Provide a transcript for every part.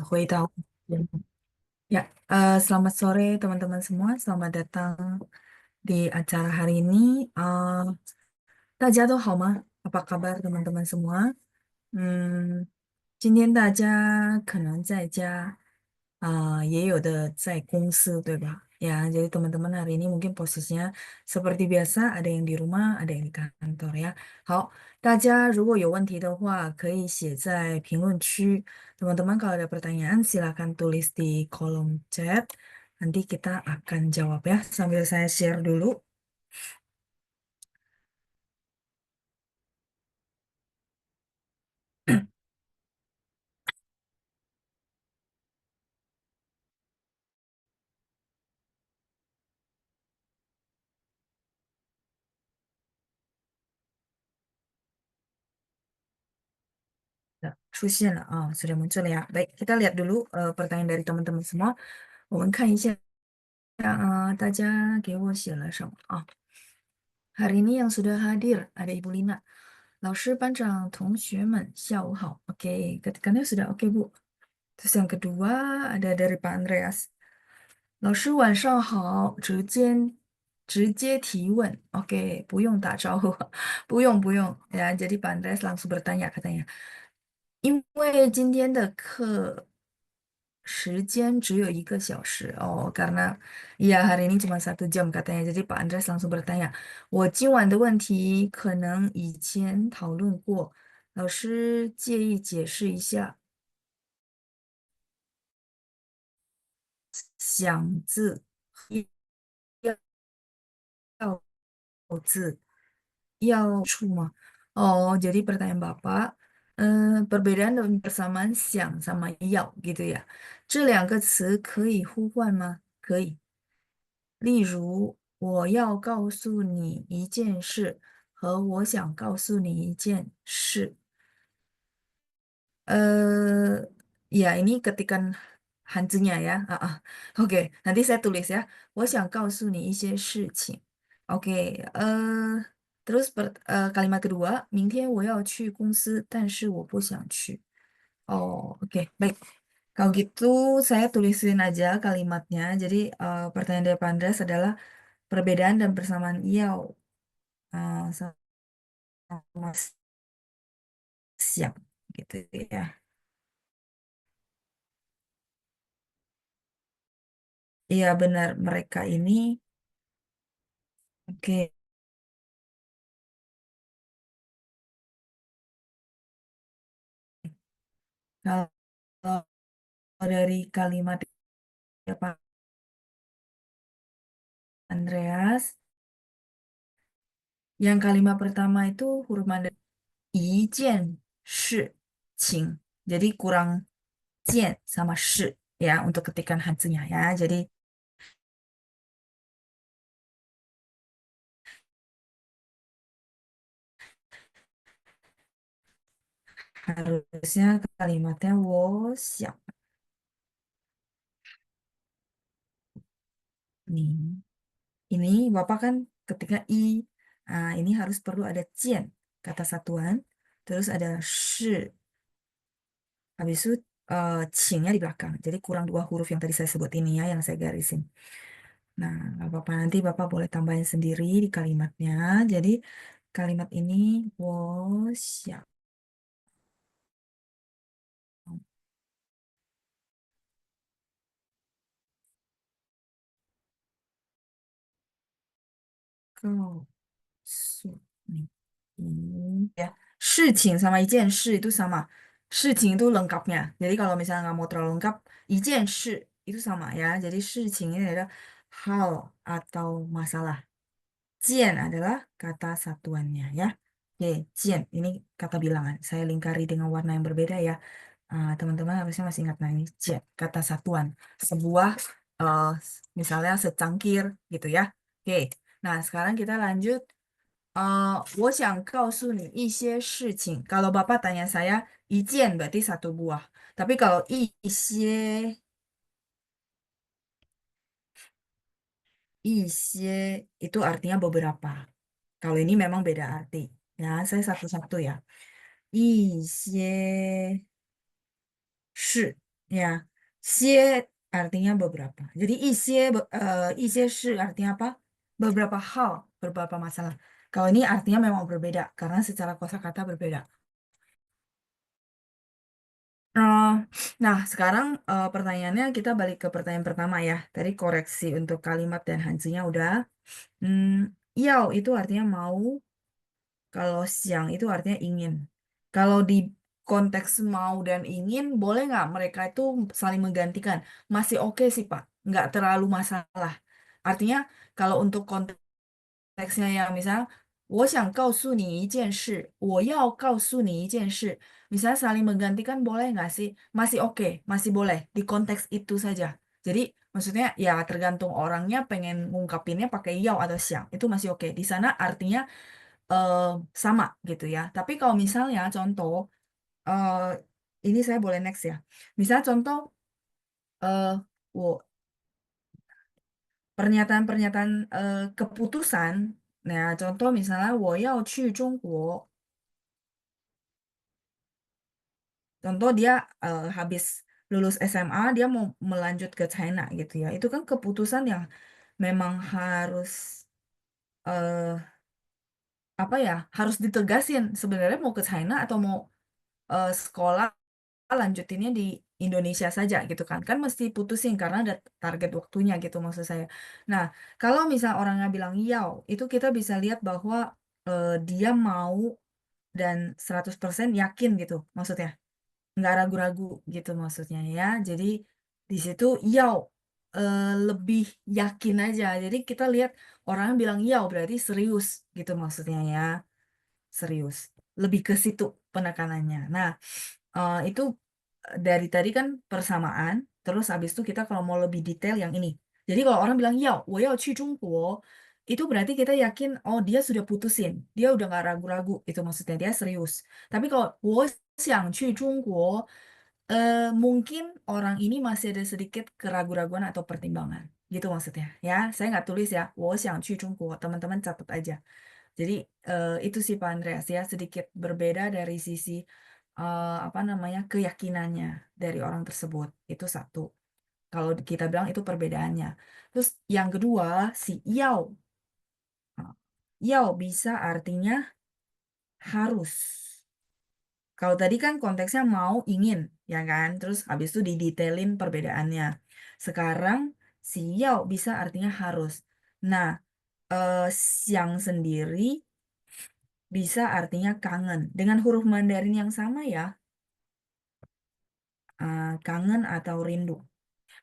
回到ya, selamat sore teman-teman semua. Selamat datang di acara hari ini. 大家都好吗？Apa kabar teman-teman semua? 今天大家可能在家，也有的在公司，对吧? Jadi teman-teman hari ini mungkin posisinya seperti biasa, ada yang di rumah, ada yang di kantor ya. 好，大家如果有问题的话，可以写在评论区。Teman-teman kalau ada pertanyaan silakan tulis di kolom chat. Nanti kita akan jawab ya. Sambil saya share dulu. Nah, 出现了啊，sudah muncul ya. Baik, kita lihat dulu pertanyaan dari teman-teman semua. 我们看一下大家给我写了什么啊？ hari ini yang sudah hadir ada Ibu Lina. 老师、班长、同学们，下午好. Oke, ketikannya sudah oke, Bu. Terus yang kedua ada dari Pak Andreas. 老师晚上好，直接提问. Oke, 不用打招呼，不用。Ya, jadi Pak Andreas langsung bertanya katanya. 因为今天的课时间只有1个小时，karena ya hari ini cuma 1 jam katanya. Jadi Pak Andreas langsung bertanya, 我今晚的问题可能以前讨论过，老师介意解释一下"想"字要"处"吗? Oh, jadi pertanyaan Bapak, perbedaan dan persamaan "想" sama "要" gitu ya. 这两个词可以互换吗？可以。例如，我要告诉你一件事和我想告诉你一件事。ya ini ketikan hanzinya ya. Oke, nanti saya tulis ya. 我想告诉你一些事情. Oke, terus kalimat kedua, 明天我要去公司，但是我不想去. Oh, oke, baik. Kalau gitu saya tulisin aja kalimatnya. Jadi pertanyaan dari Pak Andreas adalah perbedaan dan persamaan "要" sama "siap" gitu ya. Iya benar, mereka ini oke. Kalau dari kalimat Pak Andreas, yang kalimat pertama itu huruf mandarin 一件事情. Jadi kurang 件 sama 事 ya untuk ketikan hanzinya ya. Jadi harusnya kalimatnya 我想 nih. Ini Bapak kan ketika ini harus perlu ada 件 kata satuan, terus ada 是, habis itu 请nya di belakang. Jadi kurang 2 huruf yang tadi saya sebut ini ya, yang saya garisin. Nah, nggak apa-apa, nanti Bapak boleh tambahin sendiri di kalimatnya. Jadi kalimat ini 我想 告诉你ya. 事情 sama 一件事 itu sama. 事情 itu lengkapnya. Jadi kalau misalnya nggak mau terlalu lengkap, 一件事 itu sama ya. Jadi 事情 ini adalah hal atau masalah. 件 adalah kata satuannya ya. Oke, 件 ini kata bilangan. Saya lingkari dengan warna yang berbeda ya. Teman-teman harusnya masih ingat, nah ini 件 kata satuan. Sebuah misalnya secangkir gitu ya. Oke, nah sekarang kita lanjut. 我想告诉你一些事情. Kalau Bapak tanya saya, 一件 berarti satu buah. Tapi kalau 一些itu artinya beberapa. Kalau ini memang beda arti. Ya, saya satu-satu ya. 一些事 Ya, xie artinya beberapa. Jadi isie shi artinya apa? Beberapa hal, beberapa masalah. Kalau ini artinya memang berbeda karena secara kosakata berbeda. Eh, nah, sekarang pertanyaannya kita balik ke pertanyaan pertama ya. Tadi koreksi untuk kalimat dan hansinya udah. Hmm, yao itu artinya mau, kalau siang itu artinya ingin. Kalau di konteks mau dan ingin, boleh nggak mereka itu saling menggantikan? Masih oke sih, Pak. Nggak terlalu masalah. Artinya, kalau untuk konteksnya yang misal, 我想告诉你一件事，我要告诉你一件事. Misalnya saling menggantikan boleh nggak sih? Masih oke, masih boleh di konteks itu saja. Jadi maksudnya ya tergantung orangnya pengen ngungkapinnya pakai yao atau siang. Itu masih oke. Di sana artinya eh, sama gitu ya. Tapi kalau misalnya contoh, eh, ini saya boleh next ya. Misal contoh, eh, pernyataan-pernyataan keputusan. Nah, contoh misalnya 我要去中国. Contoh dia habis lulus SMA, dia mau melanjut ke China gitu ya. Itu kan keputusan yang memang harus eh, apa ya? Harus ditegasin sebenarnya mau ke China atau mau sekolah lanjutinnya di Indonesia saja gitu kan. Kan mesti putusin karena ada target waktunya gitu maksud saya. Nah, kalau misal orangnya bilang yau, itu kita bisa lihat bahwa dia mau dan 100% yakin gitu maksudnya. Nggak ragu-ragu gitu maksudnya ya. Jadi di situ yau lebih yakin aja. Jadi kita lihat orang bilang yau berarti serius gitu maksudnya ya. Serius. Lebih ke situ penekanannya. Nah, itu dari tadi kan persamaan, terus habis itu kita kalau mau lebih detail yang ini. Jadi kalau orang bilang, ya, 我要去中国, itu berarti kita yakin, oh dia sudah putusin, dia udah nggak ragu-ragu, itu maksudnya dia serius. Tapi kalau 我想去中国, mungkin orang ini masih ada sedikit keraguan-raguan atau pertimbangan, gitu maksudnya. Ya, saya nggak tulis ya, 我想去中国, teman-teman catat aja. Jadi itu sih Pak Andreas ya sedikit berbeda dari sisi apa namanya keyakinannya dari orang tersebut itu satu. Kalau kita bilang itu perbedaannya. Terus yang kedua si yao. Nah, yao bisa artinya harus. Kalau tadi kan konteksnya mau ingin ya kan. Terus habis itu didetailin perbedaannya. Sekarang si yao bisa artinya harus. Nah, siang sendiri bisa artinya kangen. Dengan huruf Mandarin yang sama ya, kangen atau rindu.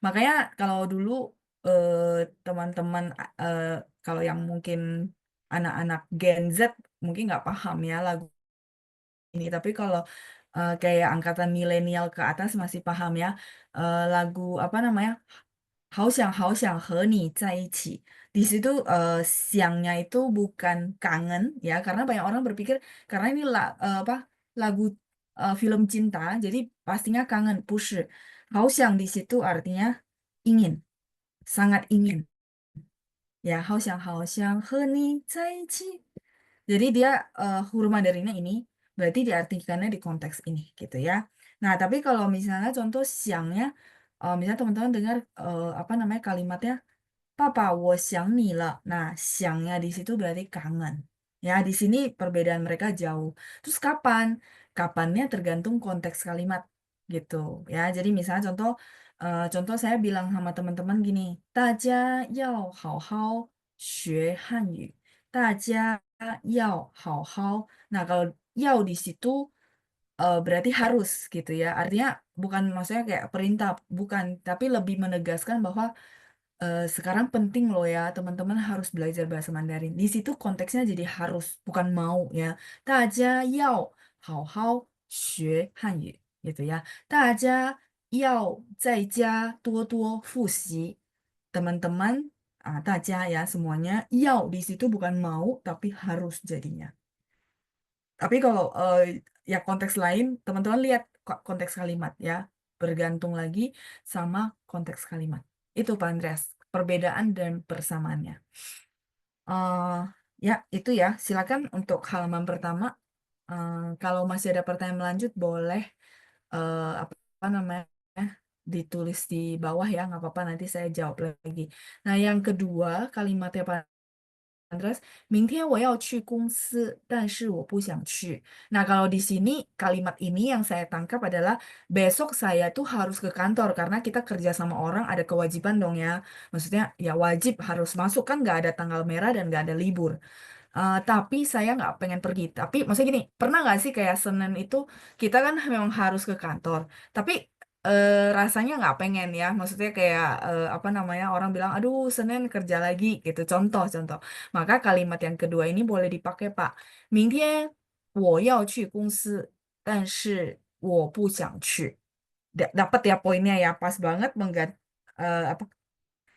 Makanya kalau dulu eh, teman-teman eh, kalau yang mungkin anak-anak Gen Z mungkin nggak paham ya lagu ini. Tapi kalau kayak angkatan milenial ke atas masih paham ya. Lagu apa namanya? 好想好想和你在一起. Di situ siangnya itu bukan kangen ya, karena banyak orang berpikir karena ini apa lagu film cinta, jadi pastinya kangen. 不是, 好想 di situ artinya ingin, sangat ingin. Ya, 好想好想和你在一起. Jadi dia huruf Mandarinnya ini berarti diartikannya di konteks ini gitu ya. Nah, tapi kalau misalnya contoh siangnya, misalnya teman-teman dengar apa namanya kalimatnya, Papa, 我想你了. Nah, siangnya di situ berarti kangen. Ya, di sini perbedaan mereka jauh. Terus kapan? Kapannya tergantung konteks kalimat gitu. Ya, jadi misalnya contoh saya bilang sama teman-teman gini, 大家要好好学汉语. 大家要好好. Nah, kalau 要 di situ berarti harus gitu ya. Artinya bukan maksudnya kayak perintah, bukan, tapi lebih menegaskan bahwa sekarang penting loh ya, teman-teman harus belajar bahasa Mandarin. Di situ konteksnya jadi harus, bukan mau ya. 大家要好好学汉语 gitu ya. 大家要在家多多复习. Teman-teman, 大家 ya semuanya, 要 di situ bukan mau tapi harus jadinya. Tapi kalau ya konteks lain, teman-teman lihat konteks kalimat ya, bergantung lagi sama konteks kalimat. Itu Pak Andreas, perbedaan dan persamaannya. eh ya, itu ya. Silakan untuk halaman pertama. Kalau masih ada pertanyaan lanjut, boleh apa namanya? ditulis di bawah ya, nggak apa-apa nanti saya jawab lagi. Nah, yang kedua kalimatnya Pak Andres, 明天我要去公司，但是我不想去. Nah, kalau di sini kalimat ini yang saya tangkap adalah besok saya tuh harus ke kantor karena kita kerja sama orang ada kewajiban dong ya. Maksudnya ya wajib harus masuk kan nggak ada tanggal merah dan nggak ada libur. Tapi saya nggak pengen pergi. Tapi maksudnya gini, pernah nggak sih kayak Senin itu kita kan memang harus ke kantor, tapi rasanya nggak pengen ya. Maksudnya kayak apa namanya orang bilang, aduh Senin kerja lagi gitu. Contoh-contoh. Maka kalimat yang kedua ini boleh dipakai Pak. 明天我要去公司，但是我不想去. Dapat ya poinnya ya, pas banget apa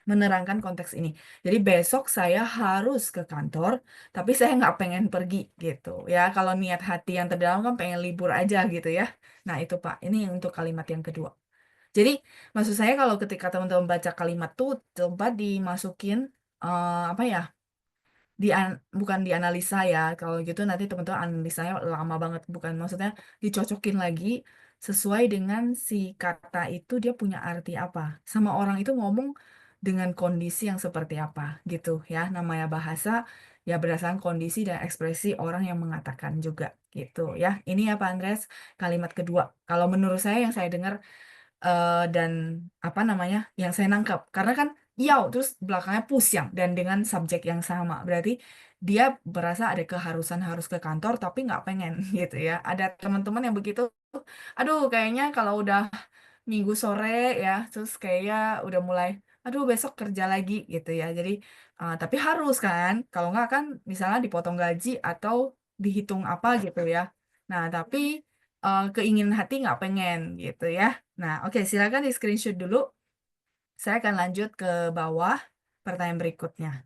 menerangkan konteks ini. Jadi besok saya harus ke kantor, tapi saya nggak pengen pergi gitu ya. Kalau niat hati yang terdalam kan pengen libur aja gitu ya. Nah itu Pak, ini untuk kalimat yang kedua. Jadi maksud saya kalau ketika teman-teman baca kalimat tuh coba dimasukin apa ya? Bukan dianalisa ya. Kalau gitu nanti teman-teman analisanya lama banget. Bukan maksudnya dicocokin lagi sesuai dengan si kata itu dia punya arti apa. Sama orang itu ngomong dengan kondisi yang seperti apa gitu ya. Namanya bahasa ya berdasarkan kondisi dan ekspresi orang yang mengatakan juga gitu ya. Ini ya Pak Andres kalimat kedua. Kalau menurut saya yang saya dengar dan apa namanya yang saya nangkap karena kan yau terus belakangnya pusyang dan dengan subjek yang sama berarti dia berasa ada keharusan harus ke kantor tapi nggak pengen gitu ya ada teman-teman yang begitu aduh kayaknya kalau udah minggu sore ya terus kayaknya udah mulai aduh besok kerja lagi gitu ya jadi tapi harus kan kalau nggak kan misalnya dipotong gaji atau dihitung apa gitu ya nah tapi keinginan hati nggak pengen gitu ya. Nah, oke, silakan di screenshot dulu. Saya akan lanjut ke bawah pertanyaan berikutnya.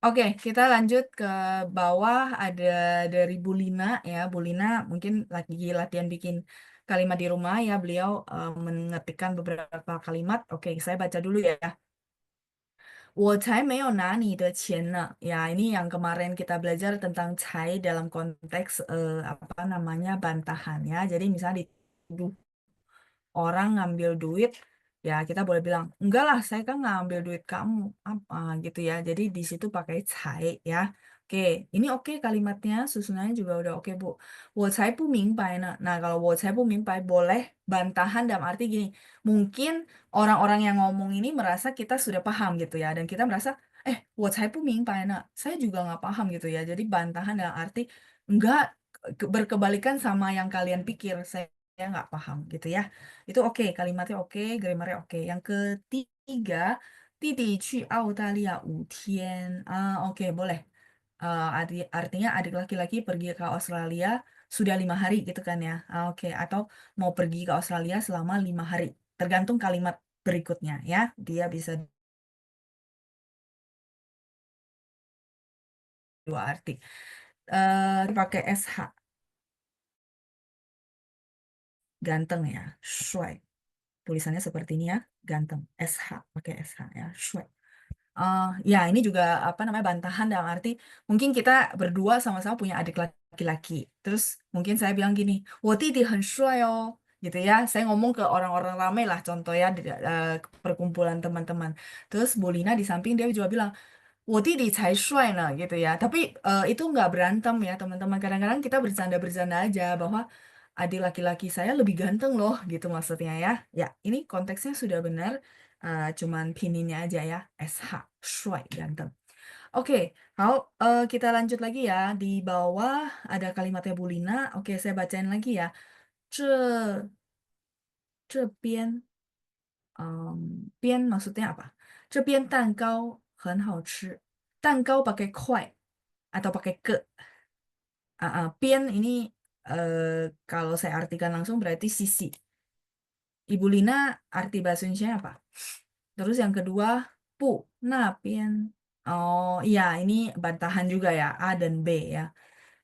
Oke, kita lanjut ke bawah ada dari Bu Lina ya. Bu Lina mungkin lagi latihan bikin kalimat di rumah ya. Beliau mengetikkan beberapa kalimat. Oke, saya baca dulu ya. 我才没有拿你的钱呢. Ya, ini yang kemarin kita belajar tentang cai dalam konteks apa namanya bantahan ya. Jadi misalnya dituduh orang ngambil duit, ya kita boleh bilang, enggak lah, saya kan ngambil duit kamu, apa gitu ya. Jadi di situ pakai cai ya. Oke, ini oke kalimatnya, susunannya juga udah oke Bu. 我才不明白呢. Nah, kalau 我才不明白boleh bantahan dalam arti gini, mungkin orang-orang yang ngomong ini merasa kita sudah paham gitu ya, dan kita merasa, 我才不明白呢. Saya juga nggak paham gitu ya. Jadi bantahan dalam arti enggak berkebalikan sama yang kalian pikir, saya nggak paham gitu ya. Itu oke, kalimatnya oke, grammarnya oke. Yang ketiga, 弟弟去澳大利亚5天. Oke, boleh. Artinya adik laki-laki pergi ke Australia sudah 5 hari gitu kan ya. Oke, atau mau pergi ke Australia selama 5 hari. Tergantung kalimat berikutnya ya. Dia bisa dua arti. Pakai SH, ganteng ya, shuai. Tulisannya seperti ini ya, ganteng. SH, pakai SH ya, shuai. Ya, ini juga apa namanya bantahan dalam arti mungkin kita berdua sama-sama punya adik laki-laki. Terus mungkin saya bilang gini, 我弟弟很帅哦, gitu ya. Saya ngomong ke orang-orang ramai lah, contoh ya di perkumpulan teman-teman. Terus Bu Lina di samping dia juga bilang, 我弟弟才帅呢 gitu ya. Tapi itu nggak berantem ya teman-teman. Kadang-kadang kita bercanda-bercanda aja bahwa adik laki-laki saya lebih ganteng loh gitu maksudnya ya. Ya, ini konteksnya sudah benar. Cuman pininnya aja ya. SH, 帅, ganteng. Oke, kita lanjut lagi ya. Di bawah ada kalimatnya Bu Lina. Oke, saya bacain lagi ya. 这边 maksudnya apa? 这边蛋糕很好吃. 蛋糕 pakai 快 atau pakai ke. Pian ini kalau saya artikan langsung berarti sisi. Ibu Lina arti bahasa Indonesia apa? Terus yang kedua, pu, nah pian. Oh iya, ini bantahan juga ya, A dan B ya.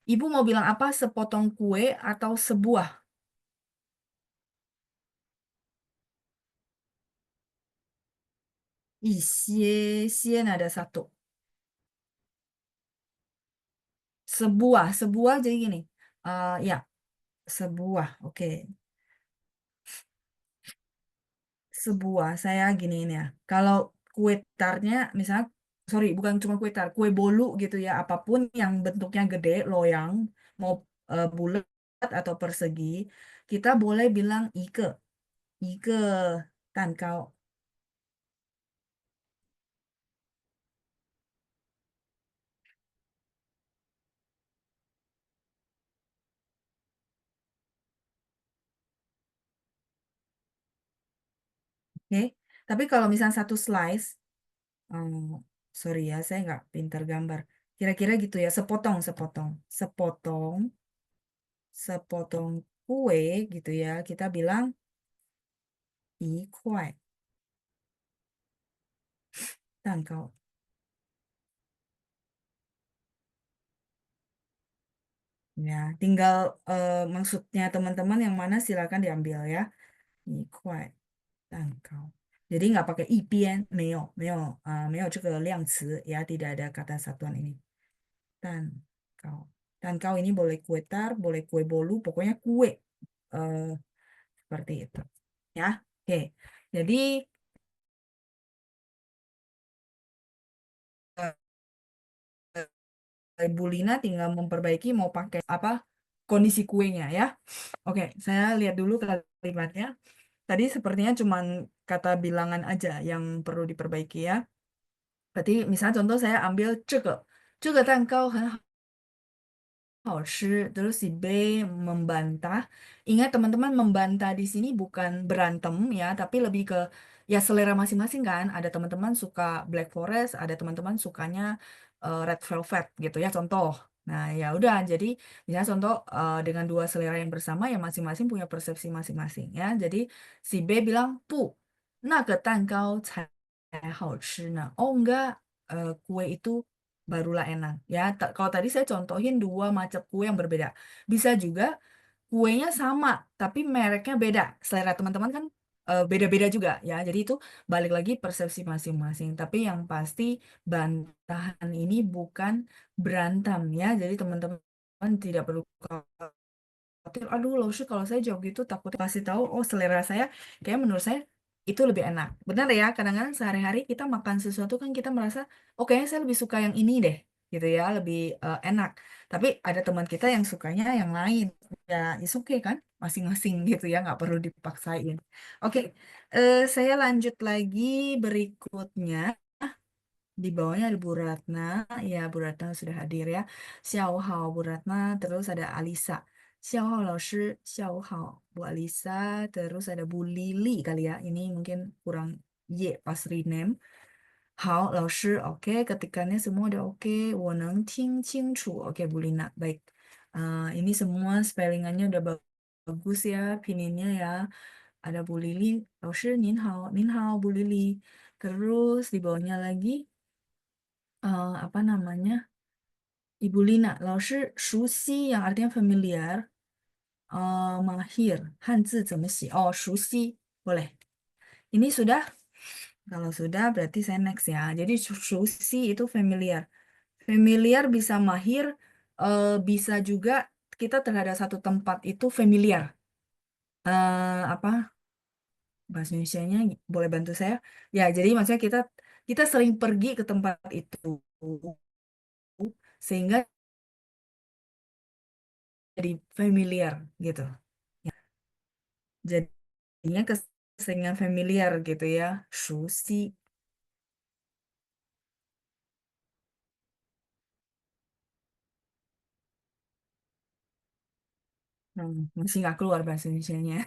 Ibu mau bilang apa? Sepotong kue atau sebuah? Ih, sien ada satu. Sebuah, sebuah jadi gini. Ya, sebuah. Oke. Sebuah saya gini ini ya. Kalau kue tarnya misalnya sorry bukan cuma kue tar, kue bolu gitu ya, apapun yang bentuknya gede, loyang, mau bulat atau persegi, kita boleh bilang ike, ike tankau. Oke. Tapi kalau misalnya satu slice, hmm, sorry ya, saya nggak pintar gambar. Kira-kira gitu ya, sepotong, sepotong, sepotong, sepotong kue gitu ya. Kita bilang i kuai tankau. Ya, tinggal maksudnya teman-teman yang mana silakan diambil ya. Ini kuai tankau. Jadi nggak pakai ipien, meo, meo, meo 这个量词 ya, tidak ada kata satuan ini. Tankau. Tankau ini boleh kue tar, boleh kue bolu, pokoknya kue eh, seperti itu. Ya, oke. Jadi Bu Lina tinggal memperbaiki mau pakai apa kondisi kuenya ya. Oke, saya lihat dulu kalimatnya. Tadi sepertinya cuman kata bilangan aja yang perlu diperbaiki ya. Berarti misalnya contoh saya ambil 这个蛋糕很好吃, terus si B membantah. Ingat teman-teman, membantah di sini bukan berantem ya, tapi lebih ke ya selera masing-masing kan. Ada teman-teman suka Black Forest, ada teman-teman sukanya Red Velvet gitu ya contoh. Nah, ya udah jadi misalnya contoh dengan dua selera yang bersama ya masing-masing punya persepsi masing-masing ya. Jadi si B bilang, "不, 那个蛋糕才好吃呢." Oh enggak, kue itu barulah enak ya. Kalau tadi saya contohin dua macam kue yang berbeda. Bisa juga kuenya sama tapi mereknya beda. Selera teman-teman kan beda-beda juga ya. Jadi itu balik lagi persepsi masing-masing. Tapi yang pasti bantahan ini bukan berantem ya. Jadi teman-teman tidak perlu khawatir, aduh Lausya kalau saya jawab gitu takut kasih tahu, oh selera saya kayak menurut saya itu lebih enak. Benar ya, kadang-kadang sehari-hari kita makan sesuatu kan kita merasa, oh kayaknya saya lebih suka yang ini deh, gitu ya, lebih enak. Tapi ada teman kita yang sukanya yang lain, ya is okay kan, masing-masing gitu ya, nggak perlu dipaksain. Oke, saya lanjut lagi berikutnya. Di bawahnya ada Bu Ratna, ya Bu Ratna sudah hadir ya. Xiao Hao Bu Ratna, terus ada Alisa. Xiao Hao 老师, Xiao Hao Bu Alisa, terus ada Bu Lili kali ya. Ini mungkin kurang Y pas rename. Hao 老师, oke, ketikannya semua udah oke. 我能听清楚, oke Bu Lina, baik. Ini semua spellingannya udah bagus ya, pininnya ya. Ada Bu Lili, 老师您好Bu Lili. Terus di bawahnya lagi apa namanya? Ibu Lina, 老师熟悉 yang artinya familiar, mahir, 汉字怎么写? Oh, 熟悉, boleh. Ini sudah? Kalau sudah berarti saya next ya. Jadi 熟悉 itu familiar. Familiar bisa mahir, bisa juga kita terhadap satu tempat itu familiar. Apa bahasa Indonesianya boleh bantu saya? Ya, jadi maksudnya kita kita sering pergi ke tempat itu sehingga jadi familiar gitu. Ya, jadinya keseringan familiar gitu ya. Susi. Masih nggak keluar bahasa Indonesianya.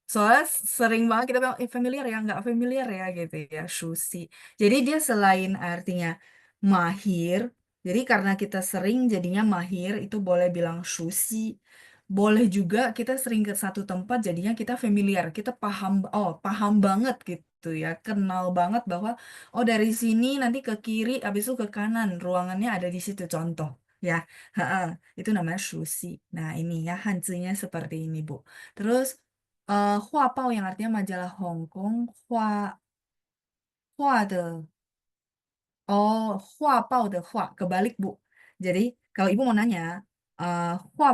Soalnya sering banget kita bilang, familiar ya, nggak familiar ya gitu ya, Susi. Jadi dia selain artinya mahir, jadi karena kita sering jadinya mahir, itu boleh bilang Susi. Boleh juga kita sering ke satu tempat jadinya kita familiar, kita paham, oh paham banget gitu ya, kenal banget bahwa oh dari sini nanti ke kiri, habis itu ke kanan, ruangannya ada di situ contoh. Ya, ha-ha, itu namanya Susi. Nah ini ya, hanzinya seperti ini Bu. Terus 画报 yang artinya majalah Hong Kong, 画的 oh 画报 的画 kebalik Bu. Jadi kalau ibu mau nanya, hua,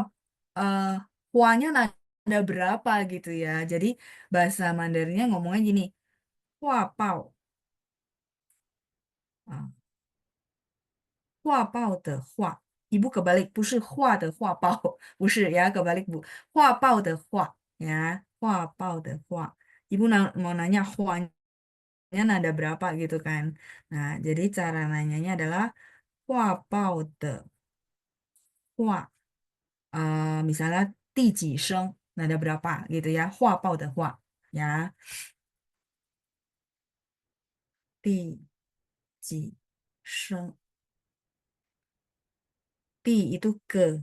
eh, huanya nada berapa gitu ya. Jadi bahasa Mandarinnya ngomongnya gini, hua pao. Ah, hua pao de hua. Ibu kebalik, 不是画的画报，不是 ya kebalik bu. 画报的画 ya, 画报的画. Ibu mau nanya huanya nada berapa gitu kan. Nah, jadi cara nanyanya adalah 画报的画. Misalnya 第几声 nada berapa gitu ya. 画报的画 ya. 第几声 di itu ke,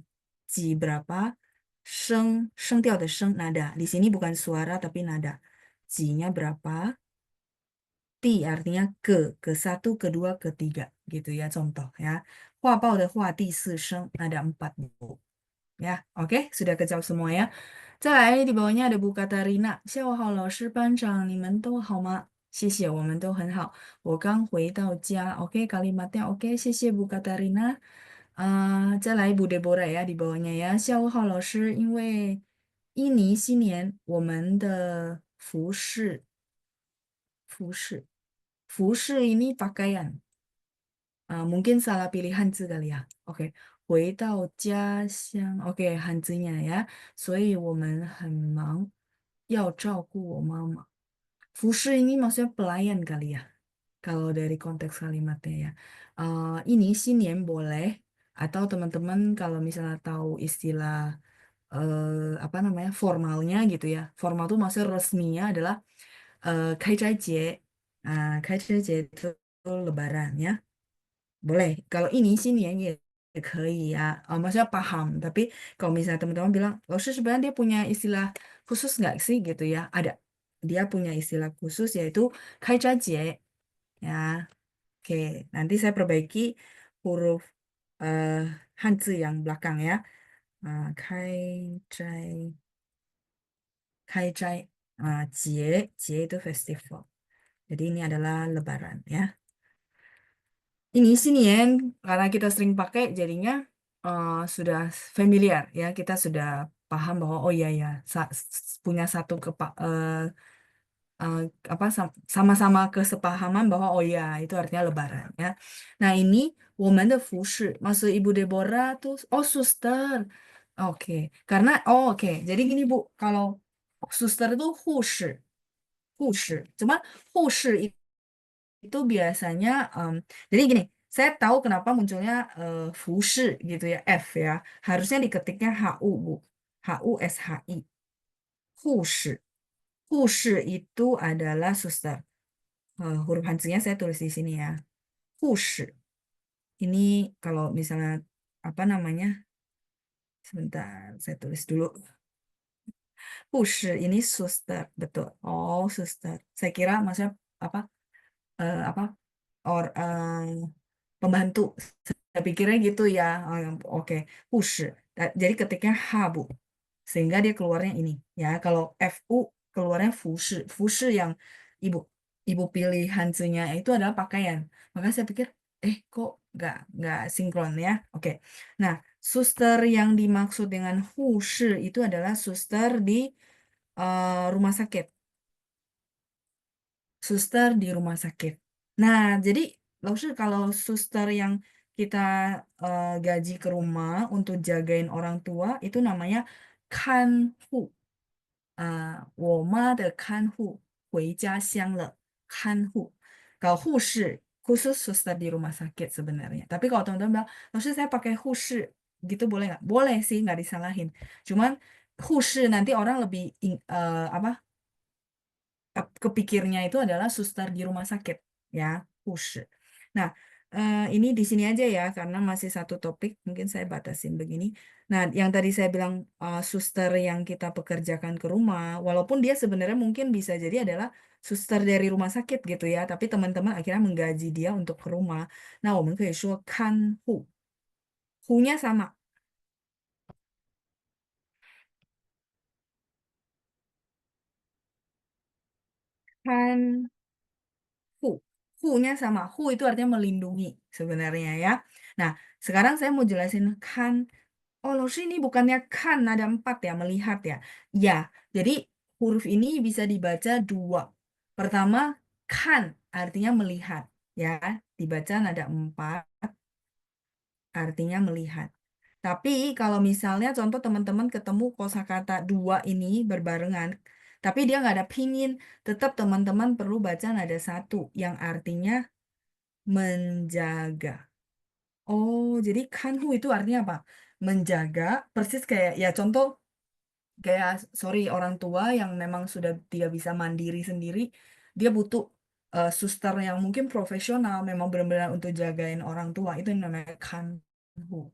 ji berapa,声调 的声 nada. Di sini bukan suara tapi nada. Ji-nya berapa, di artinya ke satu, kedua, ketiga gitu ya contoh ya. Hua bao de hua di si sheng ada 4 bu. Ya, oke, sudah kejawab semua ya. 再来 di bawahnya ada Bu Katarina，下午好，老师班长，你们都好吗？谢谢，我们都很好。我刚回到家，OK kalimatnya OK，谢谢 Bu Katarina。再来 Bu Deborah ya di bawahnya ya。下午好，老师，因为印尼新年我们的服饰ini pakaian。mungkin salah pilih Hanzi kali ya. Oke, 回到家乡，OK Hanzinya ya，所以我们很忙，要照顾我妈妈。服侍 ini maksudnya pelayan kali ya, kalau dari konteks kalimatnya ya. Ini Xinian boleh, atau teman-teman kalau misalnya tahu istilah apa namanya formalnya gitu ya. Formal itu maksudnya resminya adalah Kaijiajie. Kaijiajie itu Lebaran ya. Boleh. Kalau ini sini ya可以ya. Maksudnya paham. Tapi kalau misalnya teman-teman bilang, oh sebenarnya dia punya istilah khusus nggak sih gitu ya? Ada. Dia punya istilah khusus yaitu kaijajie. Ya. Oke. Nanti saya perbaiki huruf eh, Hanzi yang belakang ya. Kaijai. Kaijai. Jie itu festival. Jadi ini adalah Lebaran ya. Ini sini ya, karena kita sering pakai jadinya sudah familiar ya, kita sudah paham bahwa oh iya ya punya satu eh, apa sama-sama kesepahaman bahwa oh iya itu artinya Lebaran ya. Nah ini 我们的服饰 maksud Ibu Deborah tuh oh suster. Oke, karena oh oke. Jadi gini Bu, kalau suster itu 护士, cuma 护士itu biasanya jadi gini, saya tahu kenapa munculnya fushi gitu ya F ya. Harusnya diketiknya HU Bu. HUSHI. Fushi. Fushi itu adalah suster. Huruf Hanzinya saya tulis di sini ya. Fushi. Ini kalau misalnya apa namanya? Sebentar, saya tulis dulu. Fushi ini suster, betul. Oh, suster. Saya kira maksudnya apa? Apa? Pembantu. Saya pikirnya gitu ya. Oke, push. Jadi ketiknya H, Bu. Sehingga dia keluarnya ini. Ya, kalau FU keluarnya fushi. Fushi yang ibu ibu pilih hansunya itu adalah pakaian. Maka saya pikir, kok nggak sinkron ya. Oke. Nah, suster yang dimaksud dengan fushi itu adalah suster di rumah sakit. Suster di rumah sakit. Nah, jadi kalau suster yang kita gaji ke rumah untuk jagain orang tua itu namanya kanhu. 我妈的 kanhu 回家乡了 kanhu. Kalau 护士 khusus suster di rumah sakit sebenarnya. Tapi kalau teman-teman bilang, maksud saya pakai 护士 gitu boleh nggak? Boleh sih, nggak disalahin. Cuman 护士 nanti orang lebih apa kepikirnya itu adalah suster di rumah sakit ya, push. Nah, ini di sini aja ya karena masih satu topik, mungkin saya batasin begini. Nah, yang tadi saya bilang suster yang kita pekerjakan ke rumah, walaupun dia sebenarnya mungkin bisa jadi adalah suster dari rumah sakit gitu ya, tapi teman-teman akhirnya menggaji dia untuk ke rumah. Nah, 我们可以说看护，护nya sama, 看护 Who-nya sama. Who itu artinya melindungi sebenarnya ya. Nah, sekarang saya mau jelasin kan. Oh, Loshi ini bukannya kan ada 4 ya, melihat ya. Ya, jadi huruf ini bisa dibaca dua. Pertama, kan artinya melihat ya. Dibaca nada 4 artinya melihat. Tapi kalau misalnya contoh teman-teman ketemu kosakata dua ini berbarengan, tapi dia nggak ada pingin, tetap teman-teman perlu baca nada 1 yang artinya menjaga. Oh, jadi kanhu itu artinya apa? Menjaga, persis kayak ya contoh kayak sorry orang tua yang memang sudah tidak bisa mandiri sendiri, dia butuh suster yang mungkin profesional, memang benar-benar untuk jagain orang tua, itu yang namanya kanhu.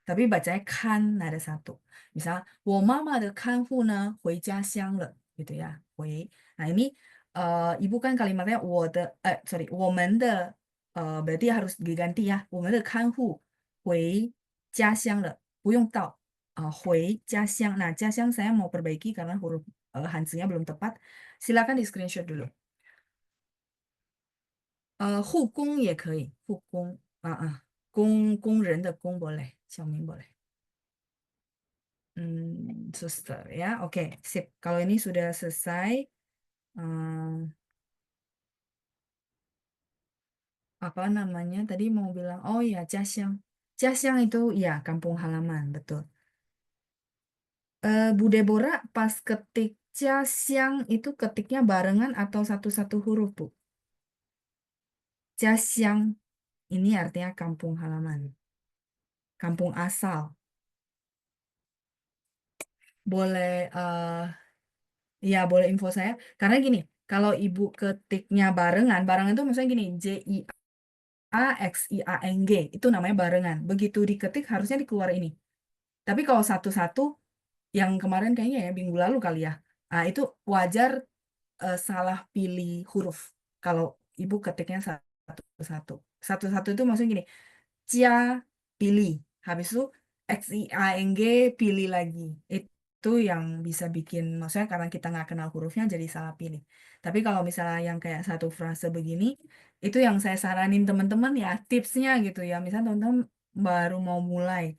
Tapi bacanya kan ada 1. Misal, 我妈妈的看护呢回家乡了 gitu ya. 回. Nah ini ibu kan kalimatnya 我们的berarti harus diganti ya. 我们的看护回家乡了，不用到回家乡. Nah, 家乡 saya mau perbaiki karena huruf Hanzinya belum tepat. Silakan di screenshot dulu. 护工也可以，护工工人的工 boleh，小明 boleh. Suster ya. Oke, sip. Kalau ini sudah selesai, hmm, apa namanya? Tadi mau bilang, oh ya, Jiaxiang. Jiaxiang itu ya kampung halaman, betul. Bu Deborah pas ketik Jiaxiang itu ketiknya barengan atau satu-satu huruf, Bu? Jiaxiang ini artinya kampung halaman, kampung asal. Boleh, ya boleh info saya. Karena gini, kalau ibu ketiknya barengan, barengan itu maksudnya gini, Jiaxiang itu namanya barengan. Begitu diketik harusnya dikeluar ini. Tapi kalau satu-satu yang kemarin kayaknya ya minggu lalu kali ya. Nah, itu wajar salah pilih huruf. Kalau ibu ketiknya satu-satu. Satu-satu itu maksudnya gini. Cia pilih. Habis itu Xiang pilih lagi. Itu yang bisa bikin, maksudnya karena kita nggak kenal hurufnya jadi salah pilih. Tapi kalau misalnya yang kayak satu frase begini, itu yang saya saranin teman-teman ya tipsnya gitu ya. Misalnya teman-teman baru mau mulai,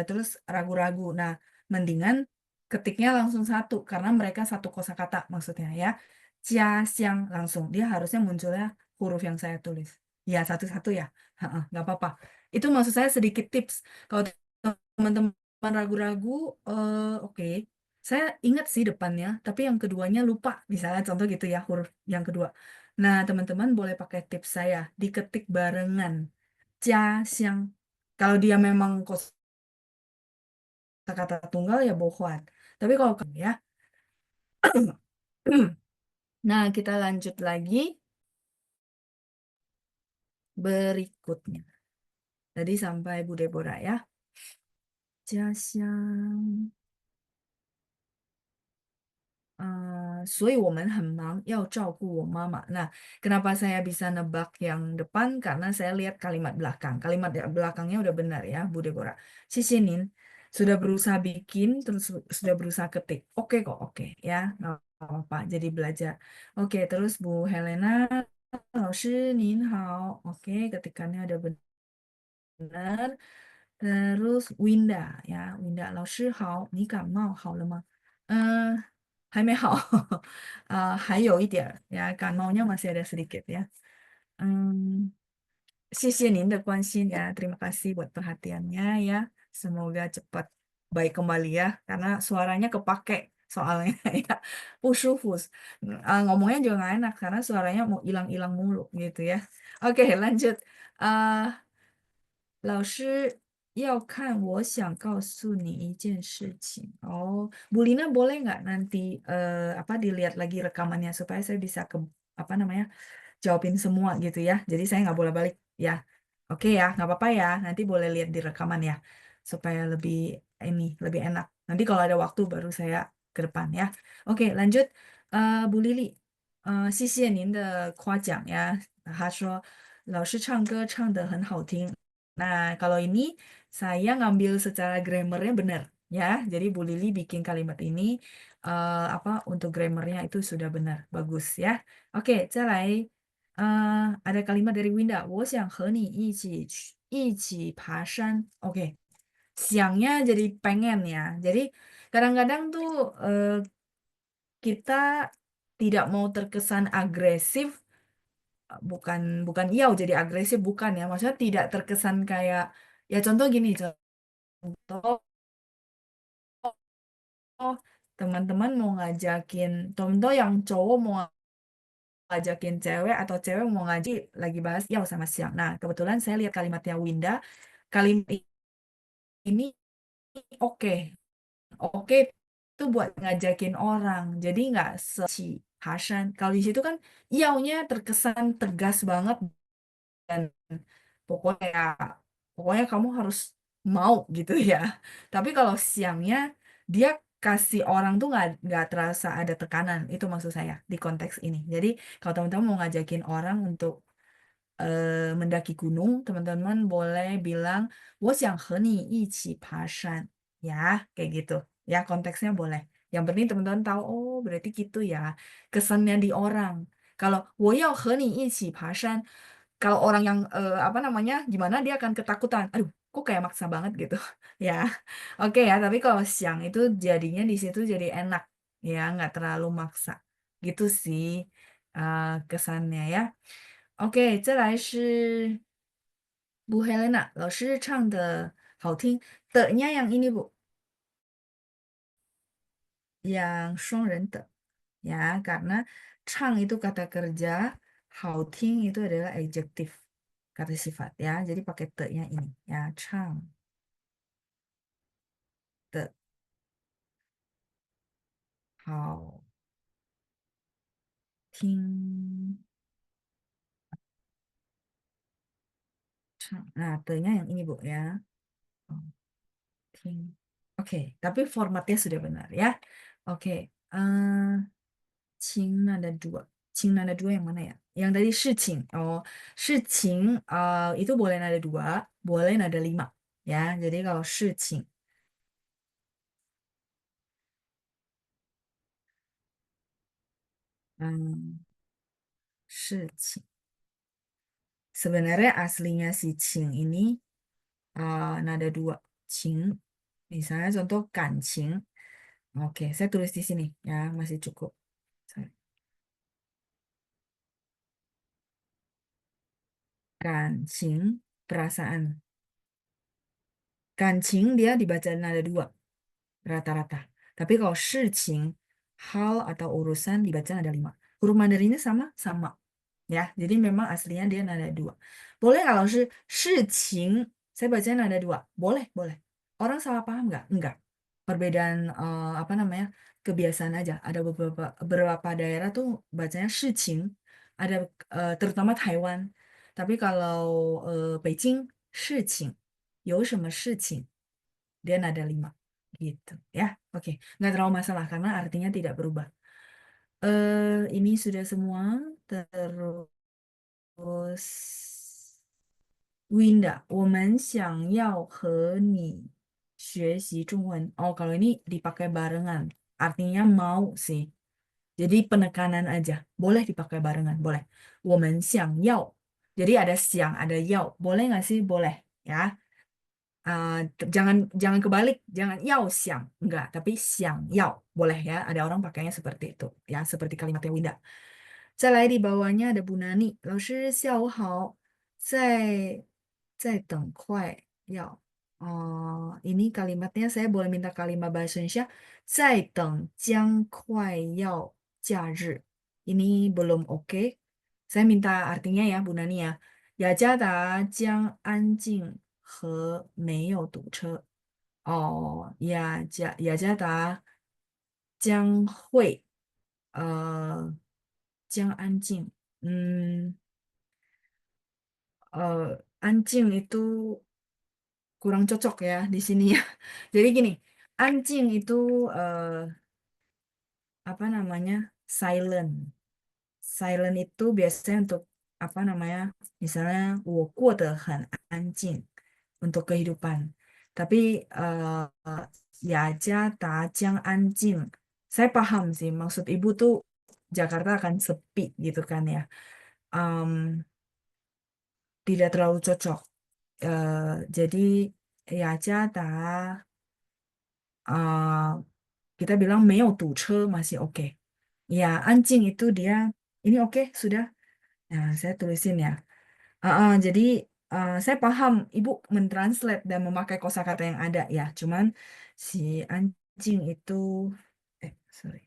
terus ragu-ragu. Nah, mendingan ketiknya langsung satu karena mereka satu kosakata maksudnya ya. Jia siang langsung. Dia harusnya munculnya huruf yang saya tulis. Ya, satu-satu ya. Ha-ha, nggak apa-apa. Itu maksud saya sedikit tips. Kalau teman-teman ragu-ragu, oke. Saya ingat sih depannya, tapi yang keduanya lupa. Misalnya contoh gitu ya, huruf yang kedua. Nah, teman-teman boleh pakai tips saya. Diketik barengan. Jia xiang. Kalau dia memang kata tunggal ya bohuan. Tapi kalau ya. Nah, kita lanjut lagi berikutnya. Tadi sampai Bu Deborah ya. Jia xiang. 所以我们很忙，要照顾我妈妈. Nah, kenapa saya bisa nebak yang depan? Karena saya lihat kalimat belakang. Kalimat belakangnya udah benar ya, Bu Deborah. Sisinin sudah berusaha bikin, terus sudah berusaha ketik. Oke kok, oke ya, nggak apa-apa. Jadi belajar. Oke, terus Bu Helena, 老师您好. Oke, ketikannya udah benar. Terus Winda ya, Winda 老师好，你感冒好了吗？还没好，还有一点儿 ya, kanmaunya masih ada sedikit ya. Hmm, 谢谢您的关心 ya, terima kasih buat perhatiannya ya. Semoga cepat baik kembali ya, karena suaranya kepake soalnya ya. Pushufus, ngomongnya juga nggak enak karena suaranya mau hilang-hilang mulu gitu ya. Oke, lanjut. Uh, 老师要看我想告诉你一件事情. Oh, Bu Lina boleh nggak nanti apa dilihat lagi rekamannya supaya saya bisa ke apa namanya jawabin semua gitu ya. Jadi saya nggak boleh balik ya. Oke ya, nggak apa-apa ya. Nanti boleh lihat di rekaman ya supaya lebih ini lebih enak. Nanti kalau ada waktu baru saya ke depan ya. Oke, lanjut. Bu Lili, 谢谢您的夸奖呀。他说老师唱歌唱得很好听。Nah, kalau ini saya ngambil secara grammarnya benar ya. Jadi Bu Lili bikin kalimat ini apa untuk grammarnya itu sudah benar, bagus ya. Oke, 再来 ada kalimat dari Winda, 我想和你一起爬山. Oke, siangnya jadi pengen ya. Jadi kadang-kadang tuh kita tidak mau terkesan agresif, bukan bukan iya jadi agresif bukan ya. Maksudnya tidak terkesan kayak ya contoh gini, contoh teman-teman mau ngajakin, contoh yang cowok mau ngajakin cewek atau cewek mau ngaji lagi bahas ya sama siang. Nah, kebetulan saya lihat kalimatnya Winda, kalimat ini oke. Oke itu buat ngajakin orang. Jadi nggak si Hasan. Kalau di situ kan iaunya terkesan tegas banget dan pokoknya pokoknya kamu harus mau gitu ya. Tapi kalau siangnya dia kasih orang tuh nggak terasa ada tekanan. Itu maksud saya di konteks ini. Jadi kalau teman-teman mau ngajakin orang untuk mendaki gunung, teman-teman boleh bilang 我想和你一起爬山 ya, kayak gitu. Ya, konteksnya boleh. Yang penting teman-teman tahu, oh berarti gitu ya. Kesannya di orang. Kalau 我要和你一起爬山, kalau orang yang apa namanya, gimana dia akan ketakutan. Aduh, kok kayak maksa banget gitu. Ya, oke ya. Tapi kalau siang itu jadinya di situ jadi enak, ya, nggak terlalu maksa. Gitu sih kesannya ya. OK，再来是不 Helena 老师唱的好听的nya yang ini Bu, yang 双人 的 ya karena 唱 itu kata kerja, 好听 itu adalah adjective kata sifat ya. Jadi pakai nya ini ya, 唱的好听 唱. Nah, nya yang ini Bu ya. 好听. Oke, tapi formatnya sudah benar ya. Oke, Qing nada dua. Qing nada dua yang mana ya? Yang dari Shiqing. Oh, Shiqing itu boleh nada dua, boleh nada lima. Ya, jadi kalau Shiqing, hmm, Shiqing. Sebenarnya aslinya si Qing ini nada dua. Qing. Misalnya contoh kancing. Oke, saya tulis di sini ya, masih cukup. Kancing, perasaan. Kancing dia dibaca nada dua rata-rata. Tapi kalau 事情, hal atau urusan dibaca nada lima. Huruf Mandarinnya sama? Sama. Ya, jadi memang aslinya dia nada dua. Boleh kalau 事情, saya baca nada dua. Boleh, boleh. Orang salah paham nggak? Enggak. Perbedaan apa namanya? Kebiasaan aja. Ada beberapa daerah tuh bacanya 事情. Ada terutama Taiwan. Tapi kalau Beijing, 事情. 有什么事情? Dia nada lima. Gitu ya. Oke, nggak terlalu masalah karena artinya tidak berubah. Ini sudah semua. Terus Winda, 我们想要和你学习中文. Oh, kalau ini dipakai barengan. Artinya mau sih. Jadi penekanan aja. Boleh dipakai barengan, boleh. 我们想要. Jadi ada siang, ada yao. Boleh nggak sih? Boleh. Ya. Jangan jangan kebalik, jangan yao siang, enggak, tapi siang yao boleh ya. Ada orang pakainya seperti itu ya, seperti kalimatnya Winda. 再来 di bawahnya ada Bu Nani. 老师下午好，在等快要. Ini kalimatnya saya boleh minta kalimat bahasa Indonesia. 在等将快要假日. Ini belum oke. Saya minta artinya ya Bu Nani ya. 雅加达将安静和没有堵车.雅加达将会将安静. Anjing itu kurang cocok ya di sini ya. Jadi gini, anjing itu apa namanya? Silent. Silent itu biasanya untuk apa namanya? Misalnya 我过得很安静 untuk kehidupan. Tapi ya家达江安静. Saya paham sih maksud ibu tuh Jakarta akan sepi gitu kan ya. um, tidak terlalu cocok. Jadi ya jada kita bilang 没有堵车 masih oke. Ya, anjing itu dia ini oke sudah. Nah, saya tulisin ya. Jadi saya paham Ibu mentranslate dan memakai kosakata yang ada ya. Cuman si anjing itu sorry.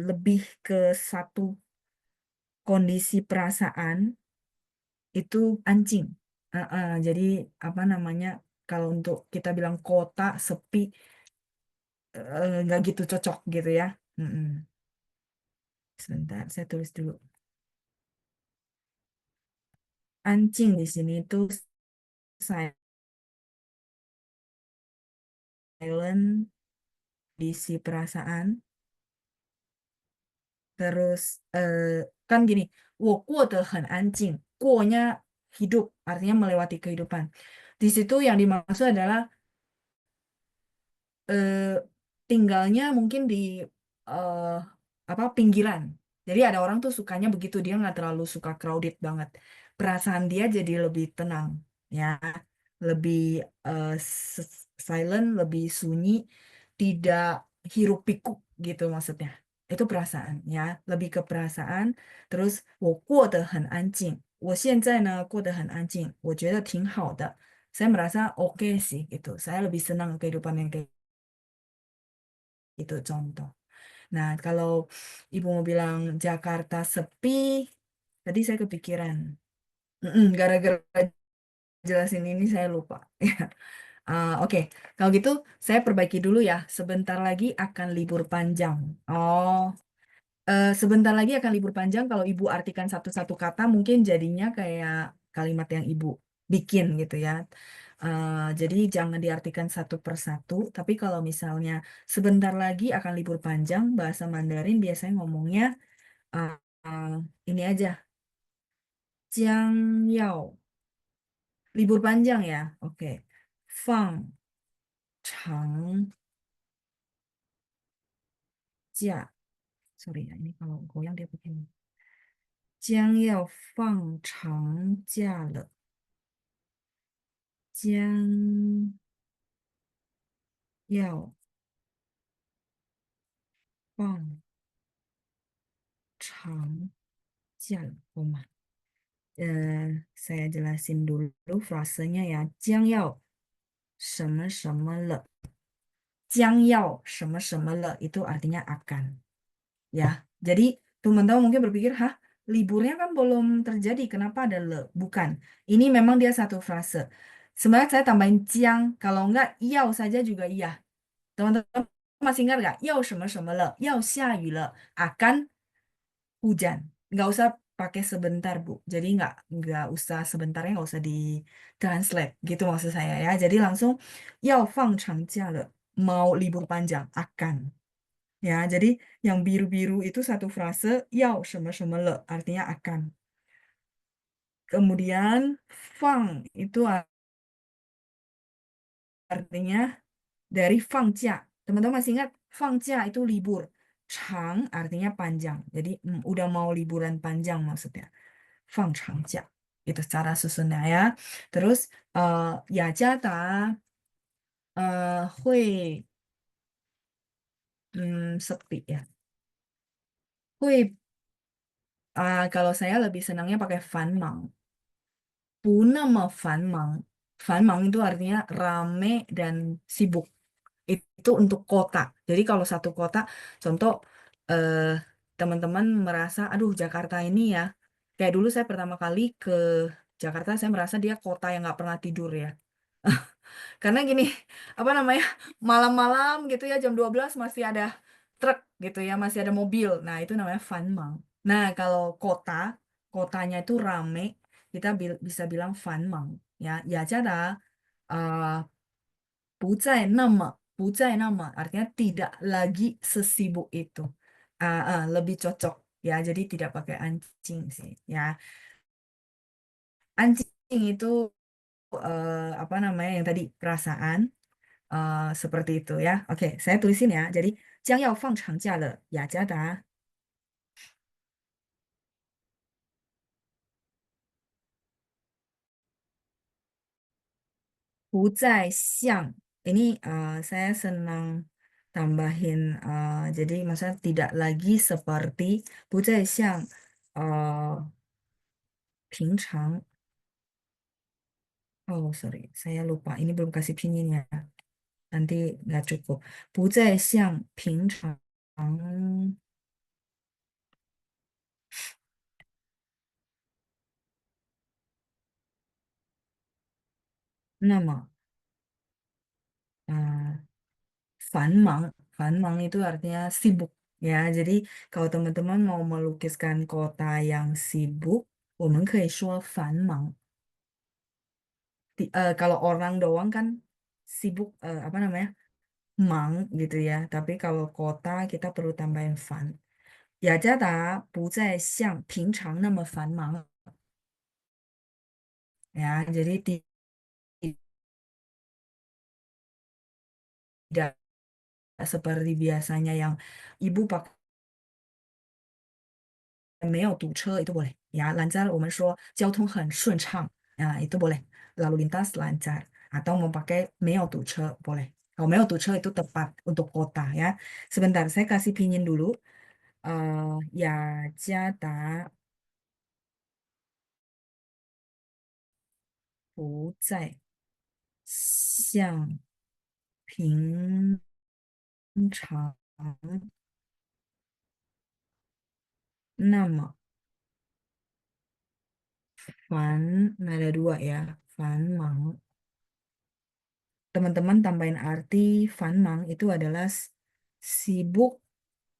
Lebih ke satu kondisi perasaan itu anjing. Jadi apa namanya? Kalau untuk kita bilang kota sepi nggak gitu cocok gitu ya. Mm-mm. Sebentar, saya tulis dulu. Anjing di sini itu silent, diisi perasaan. Terus eh, kan gini, 我过得很安静. 过nya hidup, artinya melewati kehidupan. Di situ yang dimaksud adalah eh, tinggalnya mungkin di eh, apa pinggiran. Jadi ada orang tuh sukanya begitu, dia nggak terlalu suka crowded banget. Perasaan dia jadi lebih tenang, ya, lebih eh, silent, lebih sunyi, tidak hiruk pikuk gitu maksudnya. Itu perasaan, ya, lebih ke perasaan. Terus 我过得很安静. 我现在呢过得很安静，我觉得挺好的. Saya merasa oke sih gitu. Saya lebih senang kehidupan yang kayak itu contoh. Nah, kalau Ibu mau bilang Jakarta sepi, tadi saya kepikiran. Gara-gara jelasin ini saya lupa. Oke, kalau gitu saya perbaiki dulu ya. Sebentar lagi akan libur panjang. Oh, sebentar lagi akan libur panjang. Kalau Ibu artikan satu-satu kata, mungkin jadinya kayak kalimat yang Ibu bikin gitu ya. Jadi jangan diartikan satu persatu. Tapi kalau misalnya sebentar lagi akan libur panjang, bahasa Mandarin biasanya ngomongnya uh, uh, ini aja, 将要 libur panjang ya. Oke, 放长假. Sorry ya, ini kalau goyang dia begini. 将要放长假了. 将要放长假了. Saya jelasin dulu frasenya ya. 将要什么什么了. 将要什么什么了 itu artinya akan. Ya, jadi teman-teman mungkin berpikir, hah, liburnya kan belum terjadi, kenapa ada le? Bukan, ini memang dia satu frase. Sebenarnya saya tambahin jiang, kalau enggak, yao saja juga iya. Teman-teman masih ingat nggak? Yao 什么什么了, yao 下雨了, akan hujan. Nggak usah pakai sebentar, Bu. Jadi nggak usah sebentarnya nggak usah di translate gitu maksud saya ya. Jadi langsung yao 放长假了, mau libur panjang, akan. Ya, jadi yang biru-biru itu satu frase yao 什么什么了, artinya akan. Kemudian fang itu artinya dari fangjia. Teman-teman masih ingat fangjia itu libur. Chang artinya panjang. Jadi udah mau liburan panjang maksudnya. Fang changjia. Itu secara susunnya ya. Terus ya jada 会 sepi ya. 会 kalau saya lebih senangnya pakai fan mang. 不那么繁忙. 繁忙 itu artinya rame dan sibuk. Itu untuk kota. Jadi kalau satu kota, contoh eh, teman-teman merasa, aduh Jakarta ini ya, kayak dulu saya pertama kali ke Jakarta, saya merasa dia kota yang nggak pernah tidur ya. Karena gini, apa namanya, malam-malam gitu ya, jam 12 masih ada truk gitu ya, masih ada mobil. Nah, itu namanya Fanmang. Nah, kalau kotanya itu rame, kita bisa bilang Fanmang. Ya, ya jada, uh, 不再那么, artinya tidak lagi sesibuk itu. Lebih cocok ya, jadi tidak pakai anjing sih. Ya, anjing itu apa namanya yang tadi perasaan. Seperti itu ya. Oke, saya tulisin ya. Jadi 将要放长假了，雅加达不再像ini saya senang tambahin jadi maksudnya tidak lagi seperti 不再像平常 oh sorry saya lupa ini belum kasih pinyin ya nanti nggak cukup 不再像平常那么 uh, 繁忙 itu artinya sibuk ya. Jadi kalau teman-teman mau melukiskan kota yang sibuk, 我们可以说繁忙. Kalau orang doang kan sibuk apa namanya? Mang gitu ya. Tapi kalau kota kita perlu tambahin 繁. 雅加达不再像平常那么繁忙 ya. Jadi tidak seperti biasanya yang ibu pakai 没有堵车 itu boleh ya lancar 我们说交通很顺畅 itu boleh lalu lintas lancar atau mau pakai 没有堵车 boleh kalau 没有堵车 itu tepat untuk kota ya sebentar saya kasih pinyin dulu ya Jada 不再像平常那么繁 ada dua ya 繁忙 teman-teman tambahin arti Fanmang itu adalah sibuk,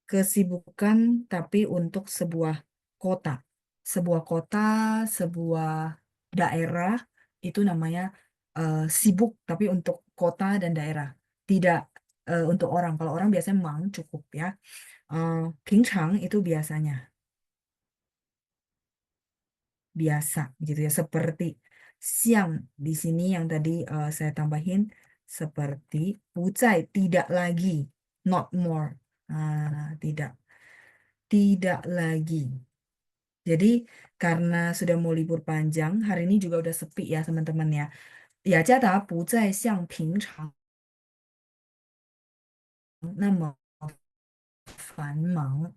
kesibukan tapi untuk sebuah kota. Sebuah kota, sebuah daerah itu namanya sibuk tapi untuk kota dan daerah. Tidak untuk orang. Kalau orang biasanya mang cukup ya. Pincang itu biasanya. Biasa gitu ya seperti siang di sini yang tadi saya tambahin seperti pucai tidak lagi not more tidak lagi jadi karena sudah mau libur panjang hari ini juga udah sepi ya teman-teman ya ya jada 不再像平常那么繁忙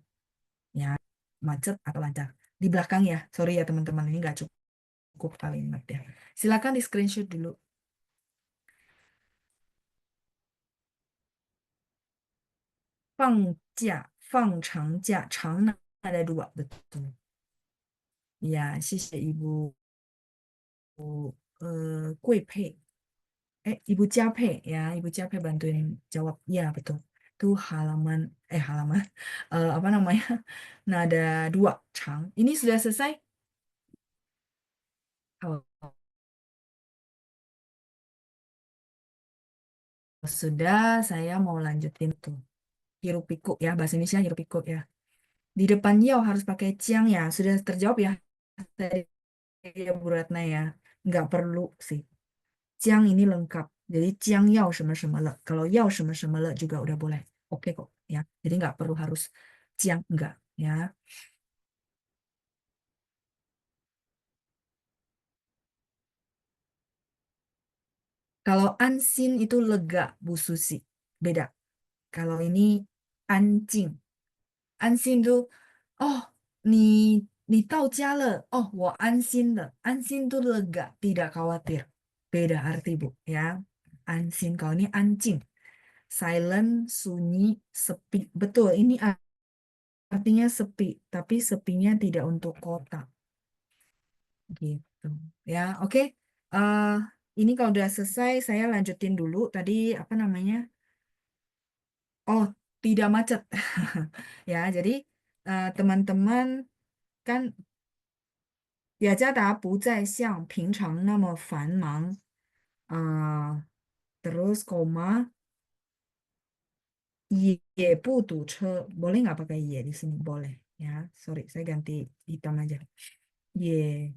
ya macet atau lancar di belakang ya sorry ya teman-teman ini nggak cukup kalimat ya silakan di screenshot dulu 放假放长假长 ada dua betul ya 谢谢 ibu Kue Pei ibu Japhe ya ibu Japhe bantuin jawab ya betul itu halaman halaman apa namanya nah ada dua Chang ini sudah selesai kalau sudah saya mau lanjutin tuh hiruk pikuk ya bahasa Indonesia hiruk pikuk ya di depan Yao harus pakai Ciang ya sudah terjawab ya tadi ya Bu Ratna ya nggak perlu sih Jiang ini lengkap. Jadi Jiang Yao sama sama le. Kalau Yao sama sama le juga udah boleh. Oke kok ya. Jadi nggak perlu harus Jiang enggak ya. Kalau ansin itu lega Bu Susi. Beda. Kalau ini anjing. Ansin tuh oh 你你到家了. Oh, 我安心了. Ansin tuh lega, tidak khawatir. Beda arti Bu ya. Ansin kalau ini anjing. Silent, sunyi, sepi. Betul, ini artinya sepi, tapi sepinya tidak untuk kota gitu. Ya, oke. Eh, ini kalau udah selesai, saya lanjutin dulu. Tadi apa namanya? Oh, tidak macet. Ya, jadi teman-teman kan 雅加达不再像平常那么繁忙。terus koma 也不堵车. Boleh nggak pakai ye di sini? Boleh. Ya, sorry, saya ganti hitam aja. 也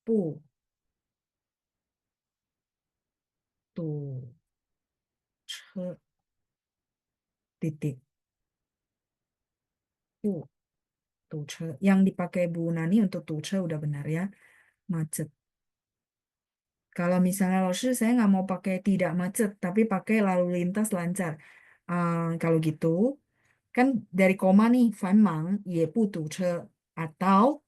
不 堵车 titik Tuh, tuce. Yang dipakai Bu Nani untuk tuce udah benar ya. Macet. Kalau misalnya saya nggak mau pakai tidak macet, tapi pakai lalu lintas lancar. Kalau gitu, kan dari koma nih, 繁忙也不堵车 atau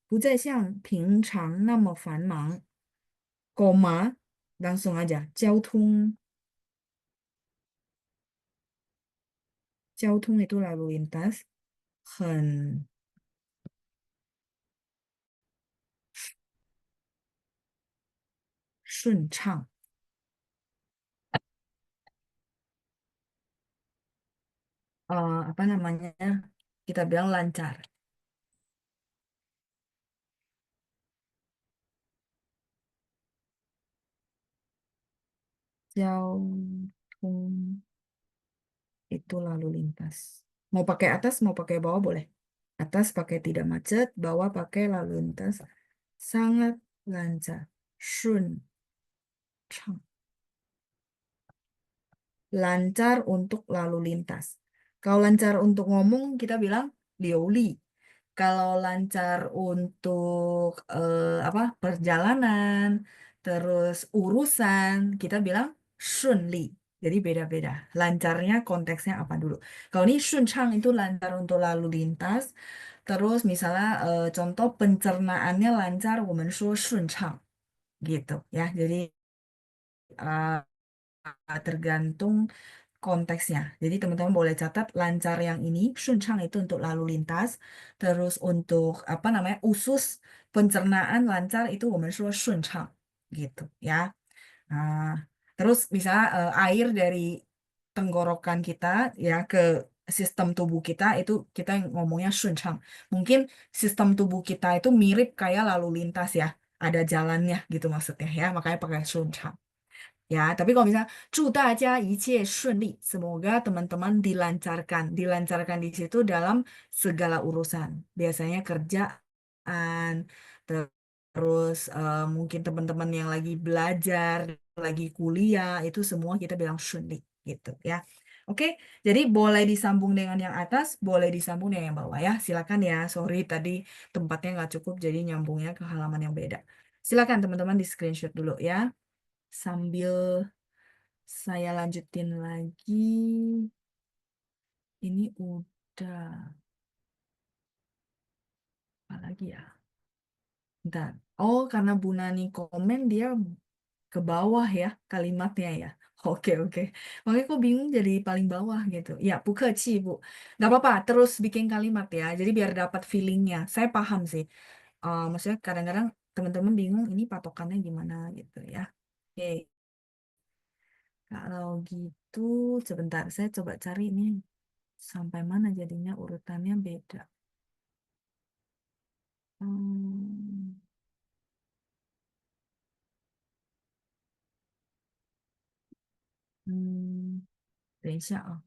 不再像平常那么繁忙，koma langsung aja 交通 itu lalu lintas 很顺畅，apa namanya? Kita bilang lancar. 交通 itu lalu lintas. Mau pakai atas, mau pakai bawah boleh. Atas pakai tidak macet, bawah pakai lalu lintas sangat lancar. 顺畅. Lancar untuk lalu lintas. Kalau lancar untuk ngomong, kita bilang lioli. Kalau lancar untuk apa perjalanan, terus urusan, kita bilang shunli. Jadi beda-beda. Lancarnya konteksnya apa dulu? Kalau ini shunchang itu lancar untuk lalu lintas. Terus misalnya contoh pencernaannya lancar, 我们说顺畅 gitu ya. Jadi tergantung konteksnya. Jadi teman-teman boleh catat lancar yang ini, 顺畅 itu untuk lalu lintas, terus untuk apa namanya usus pencernaan lancar itu 我们说顺畅 gitu ya. Nah, terus bisa air dari tenggorokan kita ya ke sistem tubuh kita itu kita ngomongnya 顺畅. Mungkin sistem tubuh kita itu mirip kayak lalu lintas ya, ada jalannya gitu maksudnya ya, makanya pakai 顺畅. Ya, tapi kalau misalnya 祝大家一切顺利, semoga teman-teman dilancarkan. Dilancarkan di situ dalam segala urusan. Biasanya kerjaan, terus mungkin teman-teman yang lagi belajar, lagi kuliah, itu semua kita bilang 顺利 gitu ya. Oke, jadi boleh disambung dengan yang atas, boleh disambung dengan yang bawah ya. Silakan ya. Sorry tadi tempatnya nggak cukup, jadi nyambungnya ke halaman yang beda. Silakan teman-teman di screenshot dulu ya. Sambil saya lanjutin lagi. Ini udah apa lagi ya? Bentar. Oh, karena Bu Nani komen dia ke bawah ya kalimatnya ya. Oke, oke. Makanya kok bingung jadi paling bawah gitu. Ya, 不客气, Bu. Nggak apa-apa, terus bikin kalimat ya. Jadi biar dapat feelingnya. Saya paham sih. Maksudnya kadang-kadang teman-teman bingung ini patokannya gimana gitu ya. Oke, kalau gitu sebentar saya coba cari nih sampai mana jadinya urutannya beda. Hmm, hmm, 等一下 ah.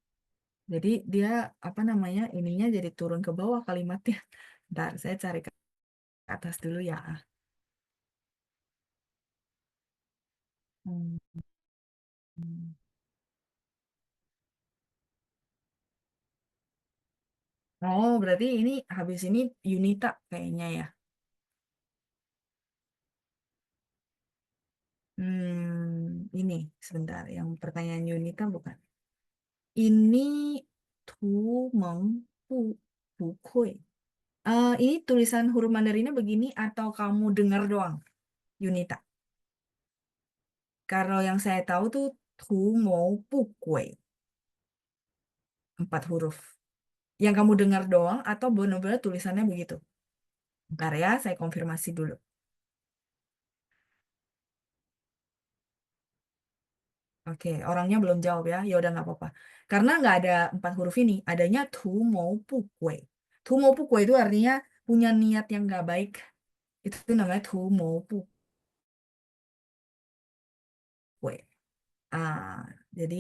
Jadi dia apa namanya ininya jadi turun ke bawah kalimatnya. Ntar saya cari ke atas dulu ya. Hmm, hmm. Oh, berarti ini habis ini Yunita kayaknya ya. Ini sebentar. Yang pertanyaan Yunita bukan. Ini tu meng pu bu kui. Ini tulisan huruf Mandarinnya begini atau kamu dengar doang, Yunita? Kalau yang saya tahu tuh tu mau pu kue, 4 huruf. Yang kamu dengar doang atau benar-benar tulisannya begitu? Bentar ya, saya konfirmasi dulu. Oke, orangnya belum jawab ya. Ya udah nggak apa-apa. Karena nggak ada 4 huruf ini, adanya tu mau pu kue. Tu mau pu kue itu artinya punya niat yang nggak baik. Itu namanya tu mau pu kue. Ah, jadi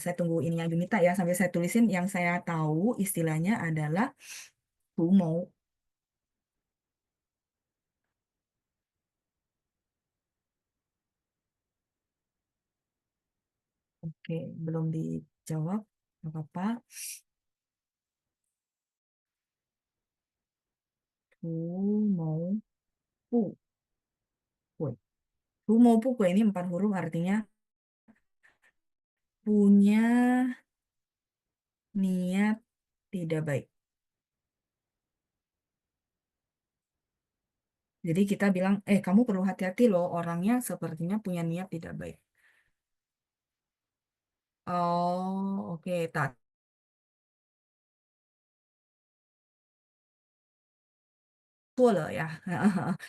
saya tunggu ininya Junita ya sambil saya tulisin yang saya tahu istilahnya adalah tumo. Oke, belum dijawab, nggak apa-apa. mau bu kue. Bu mau bu kue ini 4 huruf artinya punya niat tidak baik. Jadi kita bilang, kamu perlu hati-hati loh, orangnya sepertinya punya niat tidak baik. Oh, oke. Tak boleh ya.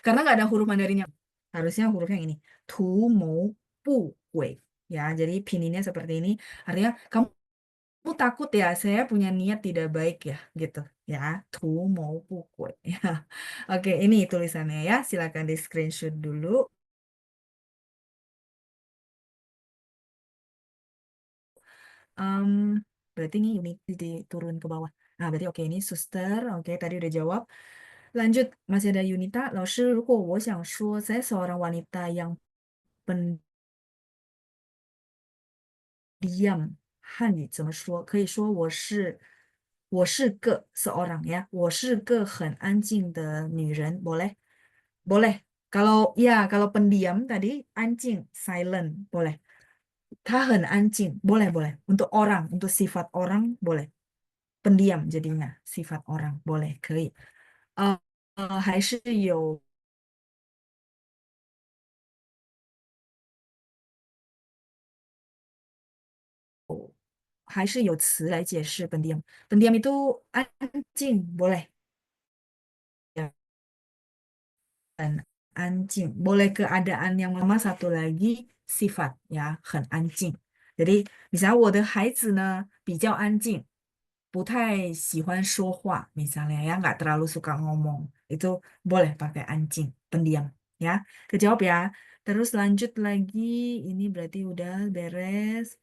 Karena nggak ada huruf Mandarinnya. Harusnya hurufnya yang ini. Tu mau pu kue. Ya, jadi pininnya seperti ini. Artinya kamu takut ya, saya punya niat tidak baik ya, gitu. Ya, tu mau pu kue. Ya. Oke, ini tulisannya ya. Silakan di screenshot dulu. Em, berarti ini unit diturun ke bawah. Nah, berarti oke ini suster. Oke, tadi udah jawab. Lanjut, masih ada Yunita. 老师，如果我想说 saya seorang wanita yang pendiam，汉语怎么说？可以说我是个 seorang ya，我是个很安静的女人，boleh？boleh。kalau pendiam tadi anjing silent boleh. 她很安静，boleh boleh. Untuk orang, untuk sifat orang boleh. Pendiam jadinya sifat orang boleh 可以，还是有词来解释本地 itu 安静 boleh ya dan anjing boleh keadaan yang lama satu lagi sifat ya 很安静 jadi misalnya 我的孩子呢比较安静不太喜欢说话 misalnya ya nggak terlalu suka ngomong itu boleh pakai anjing pendiam ya kejawab ya terus lanjut lagi ini berarti udah beres.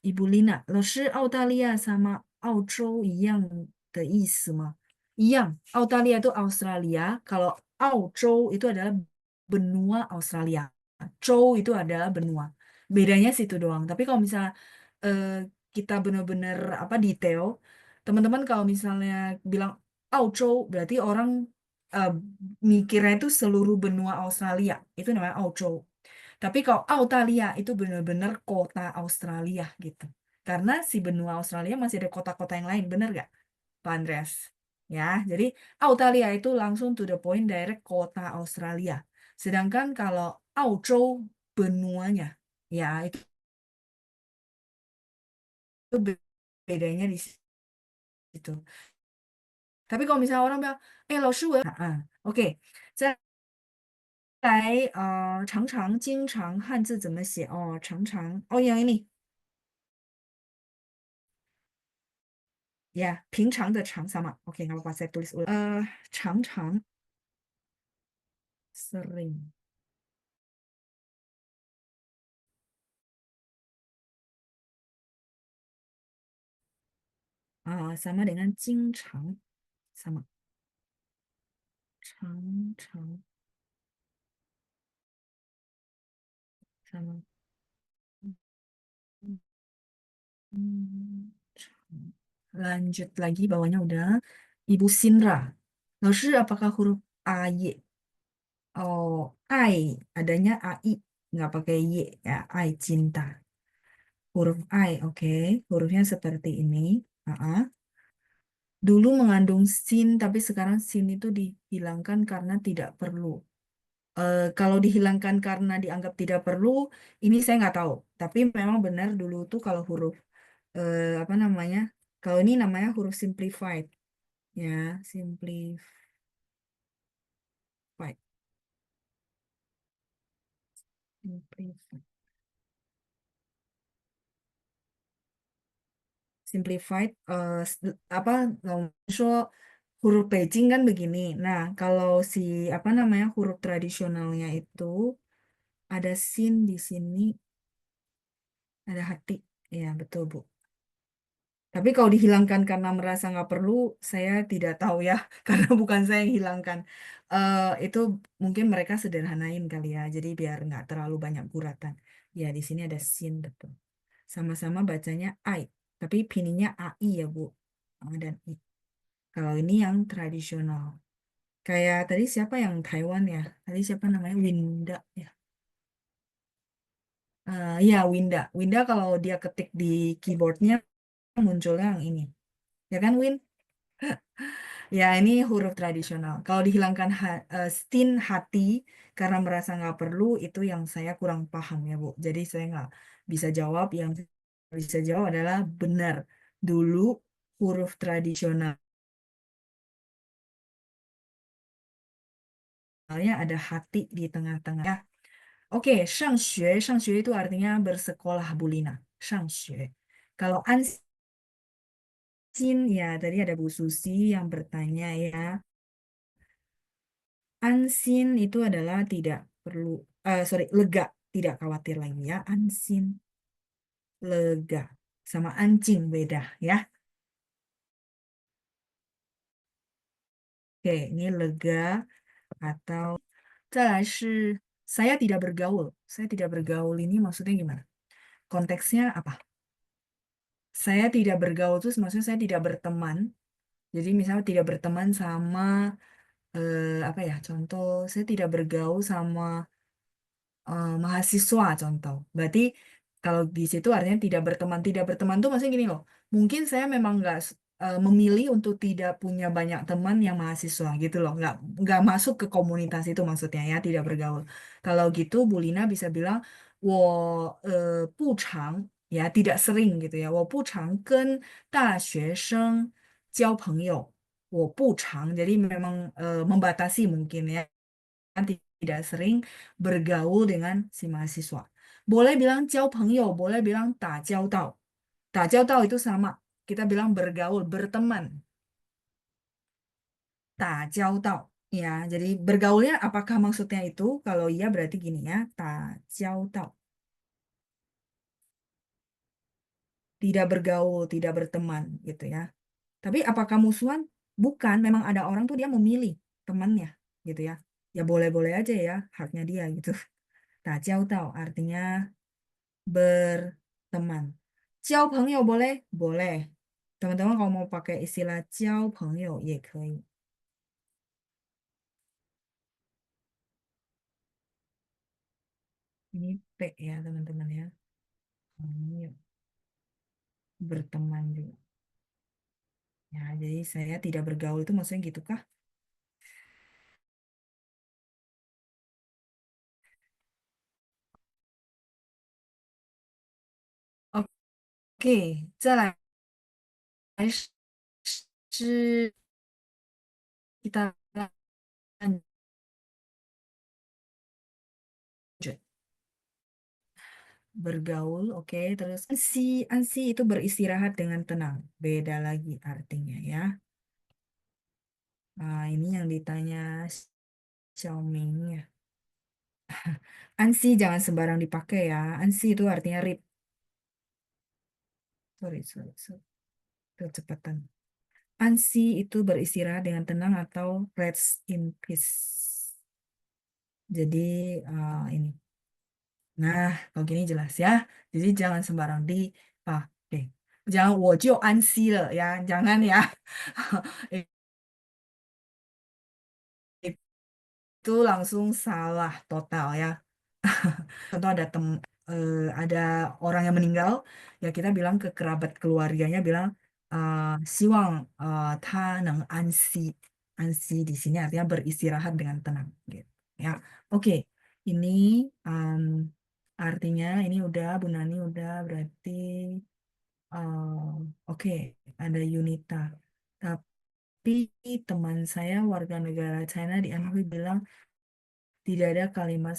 Ibu Lina，老师，澳大利亚 sama 澳洲一样的意思吗？一样，澳大利亚 itu Australia, kalau 澳洲 itu adalah benua Australia. 洲 itu adalah benua. Bedanya situ doang. Tapi kalau misalnya eh, kita benar-benar apa detail, teman-teman kalau misalnya bilang 澳洲 berarti orang eh, mikirnya itu seluruh benua Australia. Itu namanya 澳洲. Tapi kalau Australia itu benar-benar kota Australia gitu. Karena si benua Australia masih ada kota-kota yang lain, benar gak, Pak Andreas? Ya, jadi Australia itu langsung to the point direct kota Australia. Sedangkan kalau Au洲benuanya, ya itu bedanya di situ. Tapi kalau misalnya orang bilang, 老师我要，老师，再来，常常、经常汉字怎么写？哦，常常，哦，yang ini ya, 平常的常 sama. Oke, nggak apa-apa, saya tulis ulang. 常常 sering. Sama dengan 经常 sama. 常常 sama. Hmm, Lanjut lagi, bawahnya udah. Ibu Sindra. 老师, apakah huruf AY? Oh, I. Adanya AI. Nggak pakai Y. Ya, I cinta. Huruf I, oke. Hurufnya seperti ini. Dulu mengandung sin, tapi sekarang sin itu dihilangkan karena tidak perlu. Kalau dihilangkan karena dianggap tidak perlu, ini saya nggak tahu. Tapi memang benar dulu tuh kalau huruf apa namanya? Kalau ini namanya huruf simplified, ya simplified, simplified, simplified. Apa? So huruf Beijing kan begini. Nah, kalau si apa namanya huruf tradisionalnya itu ada sin di sini, ada hati. Ya betul Bu. Tapi kalau dihilangkan karena merasa nggak perlu, saya tidak tahu ya, karena bukan saya yang hilangkan. Itu mungkin mereka sederhanain kali ya, jadi biar nggak terlalu banyak guratan. Ya, di sini ada sin betul. Sama-sama bacanya I, tapi pininya AI ya Bu. Dan I. Kalau ini yang tradisional. Kayak tadi siapa yang Taiwan ya? Tadi siapa namanya? Winda ya. Iya, Winda. Winda kalau dia ketik di keyboardnya munculnya yang ini. Ya kan, Win? Ya, ini huruf tradisional. Kalau dihilangkan stin hati karena merasa nggak perlu, itu yang saya kurang paham ya, Bu. Jadi saya nggak bisa jawab. Yang bisa jawab adalah benar. Dulu huruf tradisionalnya ada hati di tengah-tengah. Oke, 上学 itu artinya bersekolah, Bu Lina. 上学. Kalau ansin, ya tadi ada Bu Susi yang bertanya ya. Ansin itu adalah tidak perlu, sorry, lega, tidak khawatir lagi ya. Ansin, lega. Sama anjing beda ya. Oke, ini lega atau 再来是 saya tidak bergaul. Saya tidak bergaul ini maksudnya gimana? Konteksnya apa? Saya tidak bergaul itu maksudnya saya tidak berteman. Jadi misalnya tidak berteman sama apa ya? Contoh, saya tidak bergaul sama mahasiswa contoh. Berarti kalau di situ artinya tidak berteman. Tidak berteman tuh maksudnya gini loh. Mungkin saya memang nggak memilih untuk tidak punya banyak teman yang mahasiswa gitu loh. Nggak masuk ke komunitas itu maksudnya ya, tidak bergaul. Kalau gitu Bu Lina bisa bilang, 我不常 ya tidak sering gitu ya. 我不常跟大学生交朋友。我不常jadi memang membatasi mungkin ya tidak sering bergaul dengan si mahasiswa. Boleh bilang 交朋友, boleh bilang 打交道. 打交道itu sama. Kita bilang bergaul, berteman. 打交道. Ya, jadi bergaulnya apakah maksudnya itu? Kalau iya berarti gini ya. 打交道. Tidak bergaul, tidak berteman gitu ya. Tapi apakah musuhan? Bukan. Memang ada orang tuh dia memilih temannya gitu ya. Ya boleh-boleh aja ya, haknya dia gitu. 打交道 artinya berteman. 交朋友 boleh? Boleh. Teman-teman kalau mau pakai istilah 交朋友 也可以. Ini P ya teman-teman ya.朋友, berteman juga. Ya, jadi saya tidak bergaul itu maksudnya gitu kah? Oke, 再来是 kita lanjut. Bergaul, oke. Terus ansi itu beristirahat dengan tenang. Beda lagi artinya ya. Nah, ini yang ditanya Xiaoming ya. Ansi jangan sembarang dipakai ya. Ansi itu artinya read. Sorry. Kecepatan. Ansi itu beristirahat dengan tenang atau rest in peace. Jadi ini. Nah, kalau gini jelas ya. Jadi jangan sembarang dipakai. Jangan 我就安息了 ya. Jangan ya. Itu langsung salah total ya. Contoh ada orang yang meninggal, ya kita bilang ke kerabat keluarganya bilang 希望他能安息. Ansi di sini artinya beristirahat dengan tenang gitu. Ya. Oke. Ini um, artinya ini udah Bu Nani udah berarti oke, ada Yunita. Tapi teman saya warga negara China di Anhui bilang tidak ada kalimat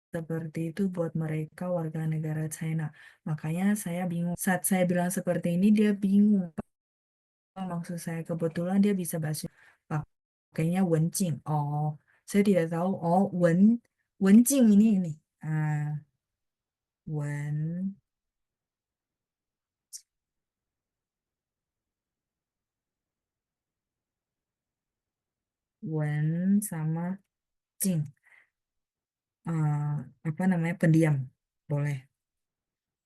seperti itu buat mereka warga negara China. Makanya saya bingung. Saat saya bilang seperti ini, dia bingung. Apa maksud saya kebetulan dia bisa bahasa pakainya wenjing. Oh, saya tidak tahu. Oh, wenjing ini. Ah, wen wen sama jing. Ah, apa namanya? Pendiam. Boleh.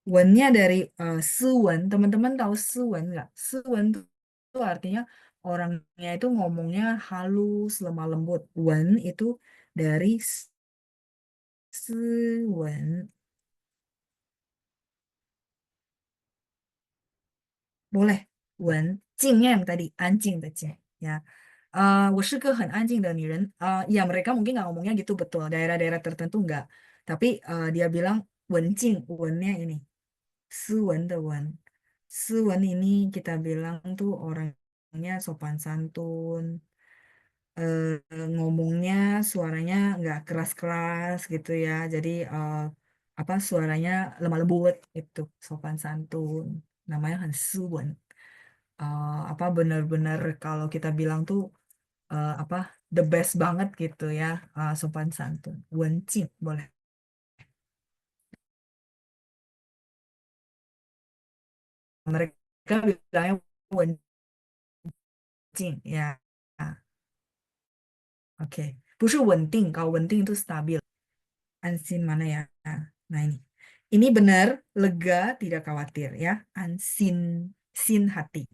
Wennya dari sewen. Teman-teman tahu sewen nggak? Sewen artinya orangnya itu ngomongnya halus, lemah lembut. Wen itu dari wen. Boleh. Wen. Jingnya yang tadi. Anjing the jing. Ya. 我是个很安静的女人. Ya mereka mungkin nggak ngomongnya gitu betul. Daerah-daerah tertentu nggak. Tapi dia bilang wenjing. Wennya ini. Suwen the wen. Suwen ini kita bilang tuh orangnya sopan santun. Ngomongnya suaranya nggak keras-keras gitu ya. Jadi apa suaranya lemah lembut itu sopan santun. Namanya Han Suwen. Apa benar-benar kalau kita bilang tuh apa the best banget gitu ya, sopan santun. Wencing boleh. Mereka bilangnya wencing ya. Oke. 不是稳定, kalau 稳定 itu stabil. Ansin mana ya? Nah ini. Ini benar, lega, tidak khawatir ya. Ansin, sin hati.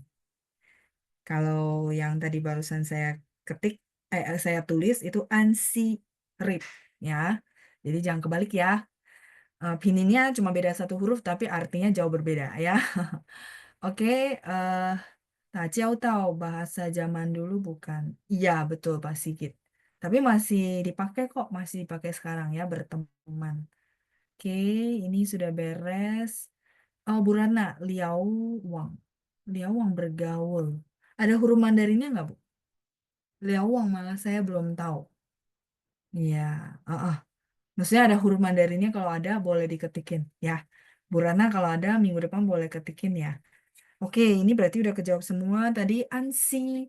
Kalau yang tadi barusan saya ketik, saya tulis itu ansi rip ya. Jadi jangan kebalik ya. Pininnya cuma beda satu huruf tapi artinya jauh berbeda ya. Oke, Tajiao tahu bahasa zaman dulu bukan? Iya betul Pak Sigit. Tapi masih dipakai kok, masih dipakai sekarang ya berteman. Oke, ini sudah beres. Oh, Bu Rana, Liao Wang. Liao Wang bergaul. Ada huruf Mandarinnya nggak, Bu? Liao Wang malah saya belum tahu. Iya, maksudnya ada huruf Mandarinnya kalau ada boleh diketikin ya. Bu Rana kalau ada minggu depan boleh ketikin ya. Oke, ini berarti udah kejawab semua. Tadi ansi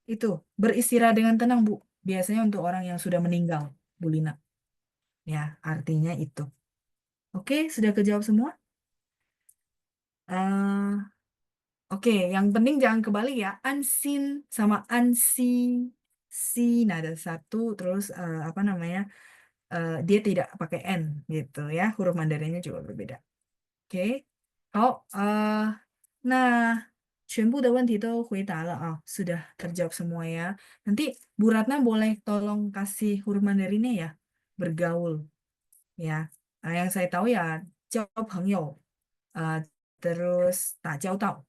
itu beristirahat dengan tenang, Bu. Biasanya untuk orang yang sudah meninggal, Bu Lina. Ya, artinya itu. Oke, sudah kejawab semua? eh Oke, yang penting jangan kebalik ya. Ansin sama ansi. Si, nah ada satu, terus apa namanya? Dia tidak pakai N gitu ya. Huruf Mandarinnya juga berbeda. Oke. 好，那全部的问题都回答了啊，sudah terjawab semua ya. Nanti Bu Ratna boleh tolong kasih huruf Mandarinnya ya, bergaul ya. Yang saya tahu ya, 交朋友, uh, terus 打交道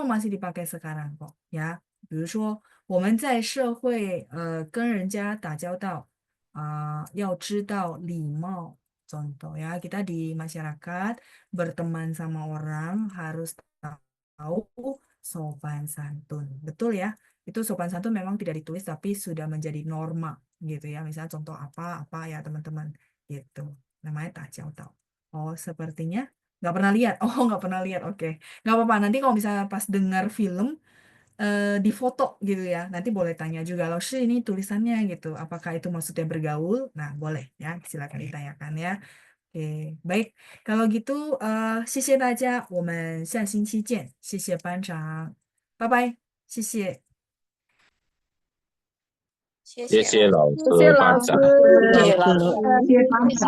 masih dipakai sekarang kok ya. 比如说我们在社会跟人家打交道, ya 知道礼貌. Contoh ya, kita di masyarakat berteman sama orang harus tahu sopan santun. Betul ya? Itu sopan santun memang tidak ditulis tapi sudah menjadi norma gitu ya. Misalnya contoh apa ya teman-teman gitu. Namanya tak tahu. Oh, sepertinya nggak pernah lihat. Oh, nggak pernah lihat. Oke. Nggak apa-apa. Nanti kalau misalnya pas dengar film di foto gitu ya. Nanti boleh tanya juga loh, sih ini tulisannya gitu. Apakah itu maksudnya bergaul? Nah, boleh ya. Silakan ditanyakan ya. Oke, baik. Kalau gitu, 谢谢大家，我们下星期见。谢谢班长，拜拜，谢谢。谢谢老谢谢老师。师、班长。谢谢老师。谢谢老师。谢谢班长。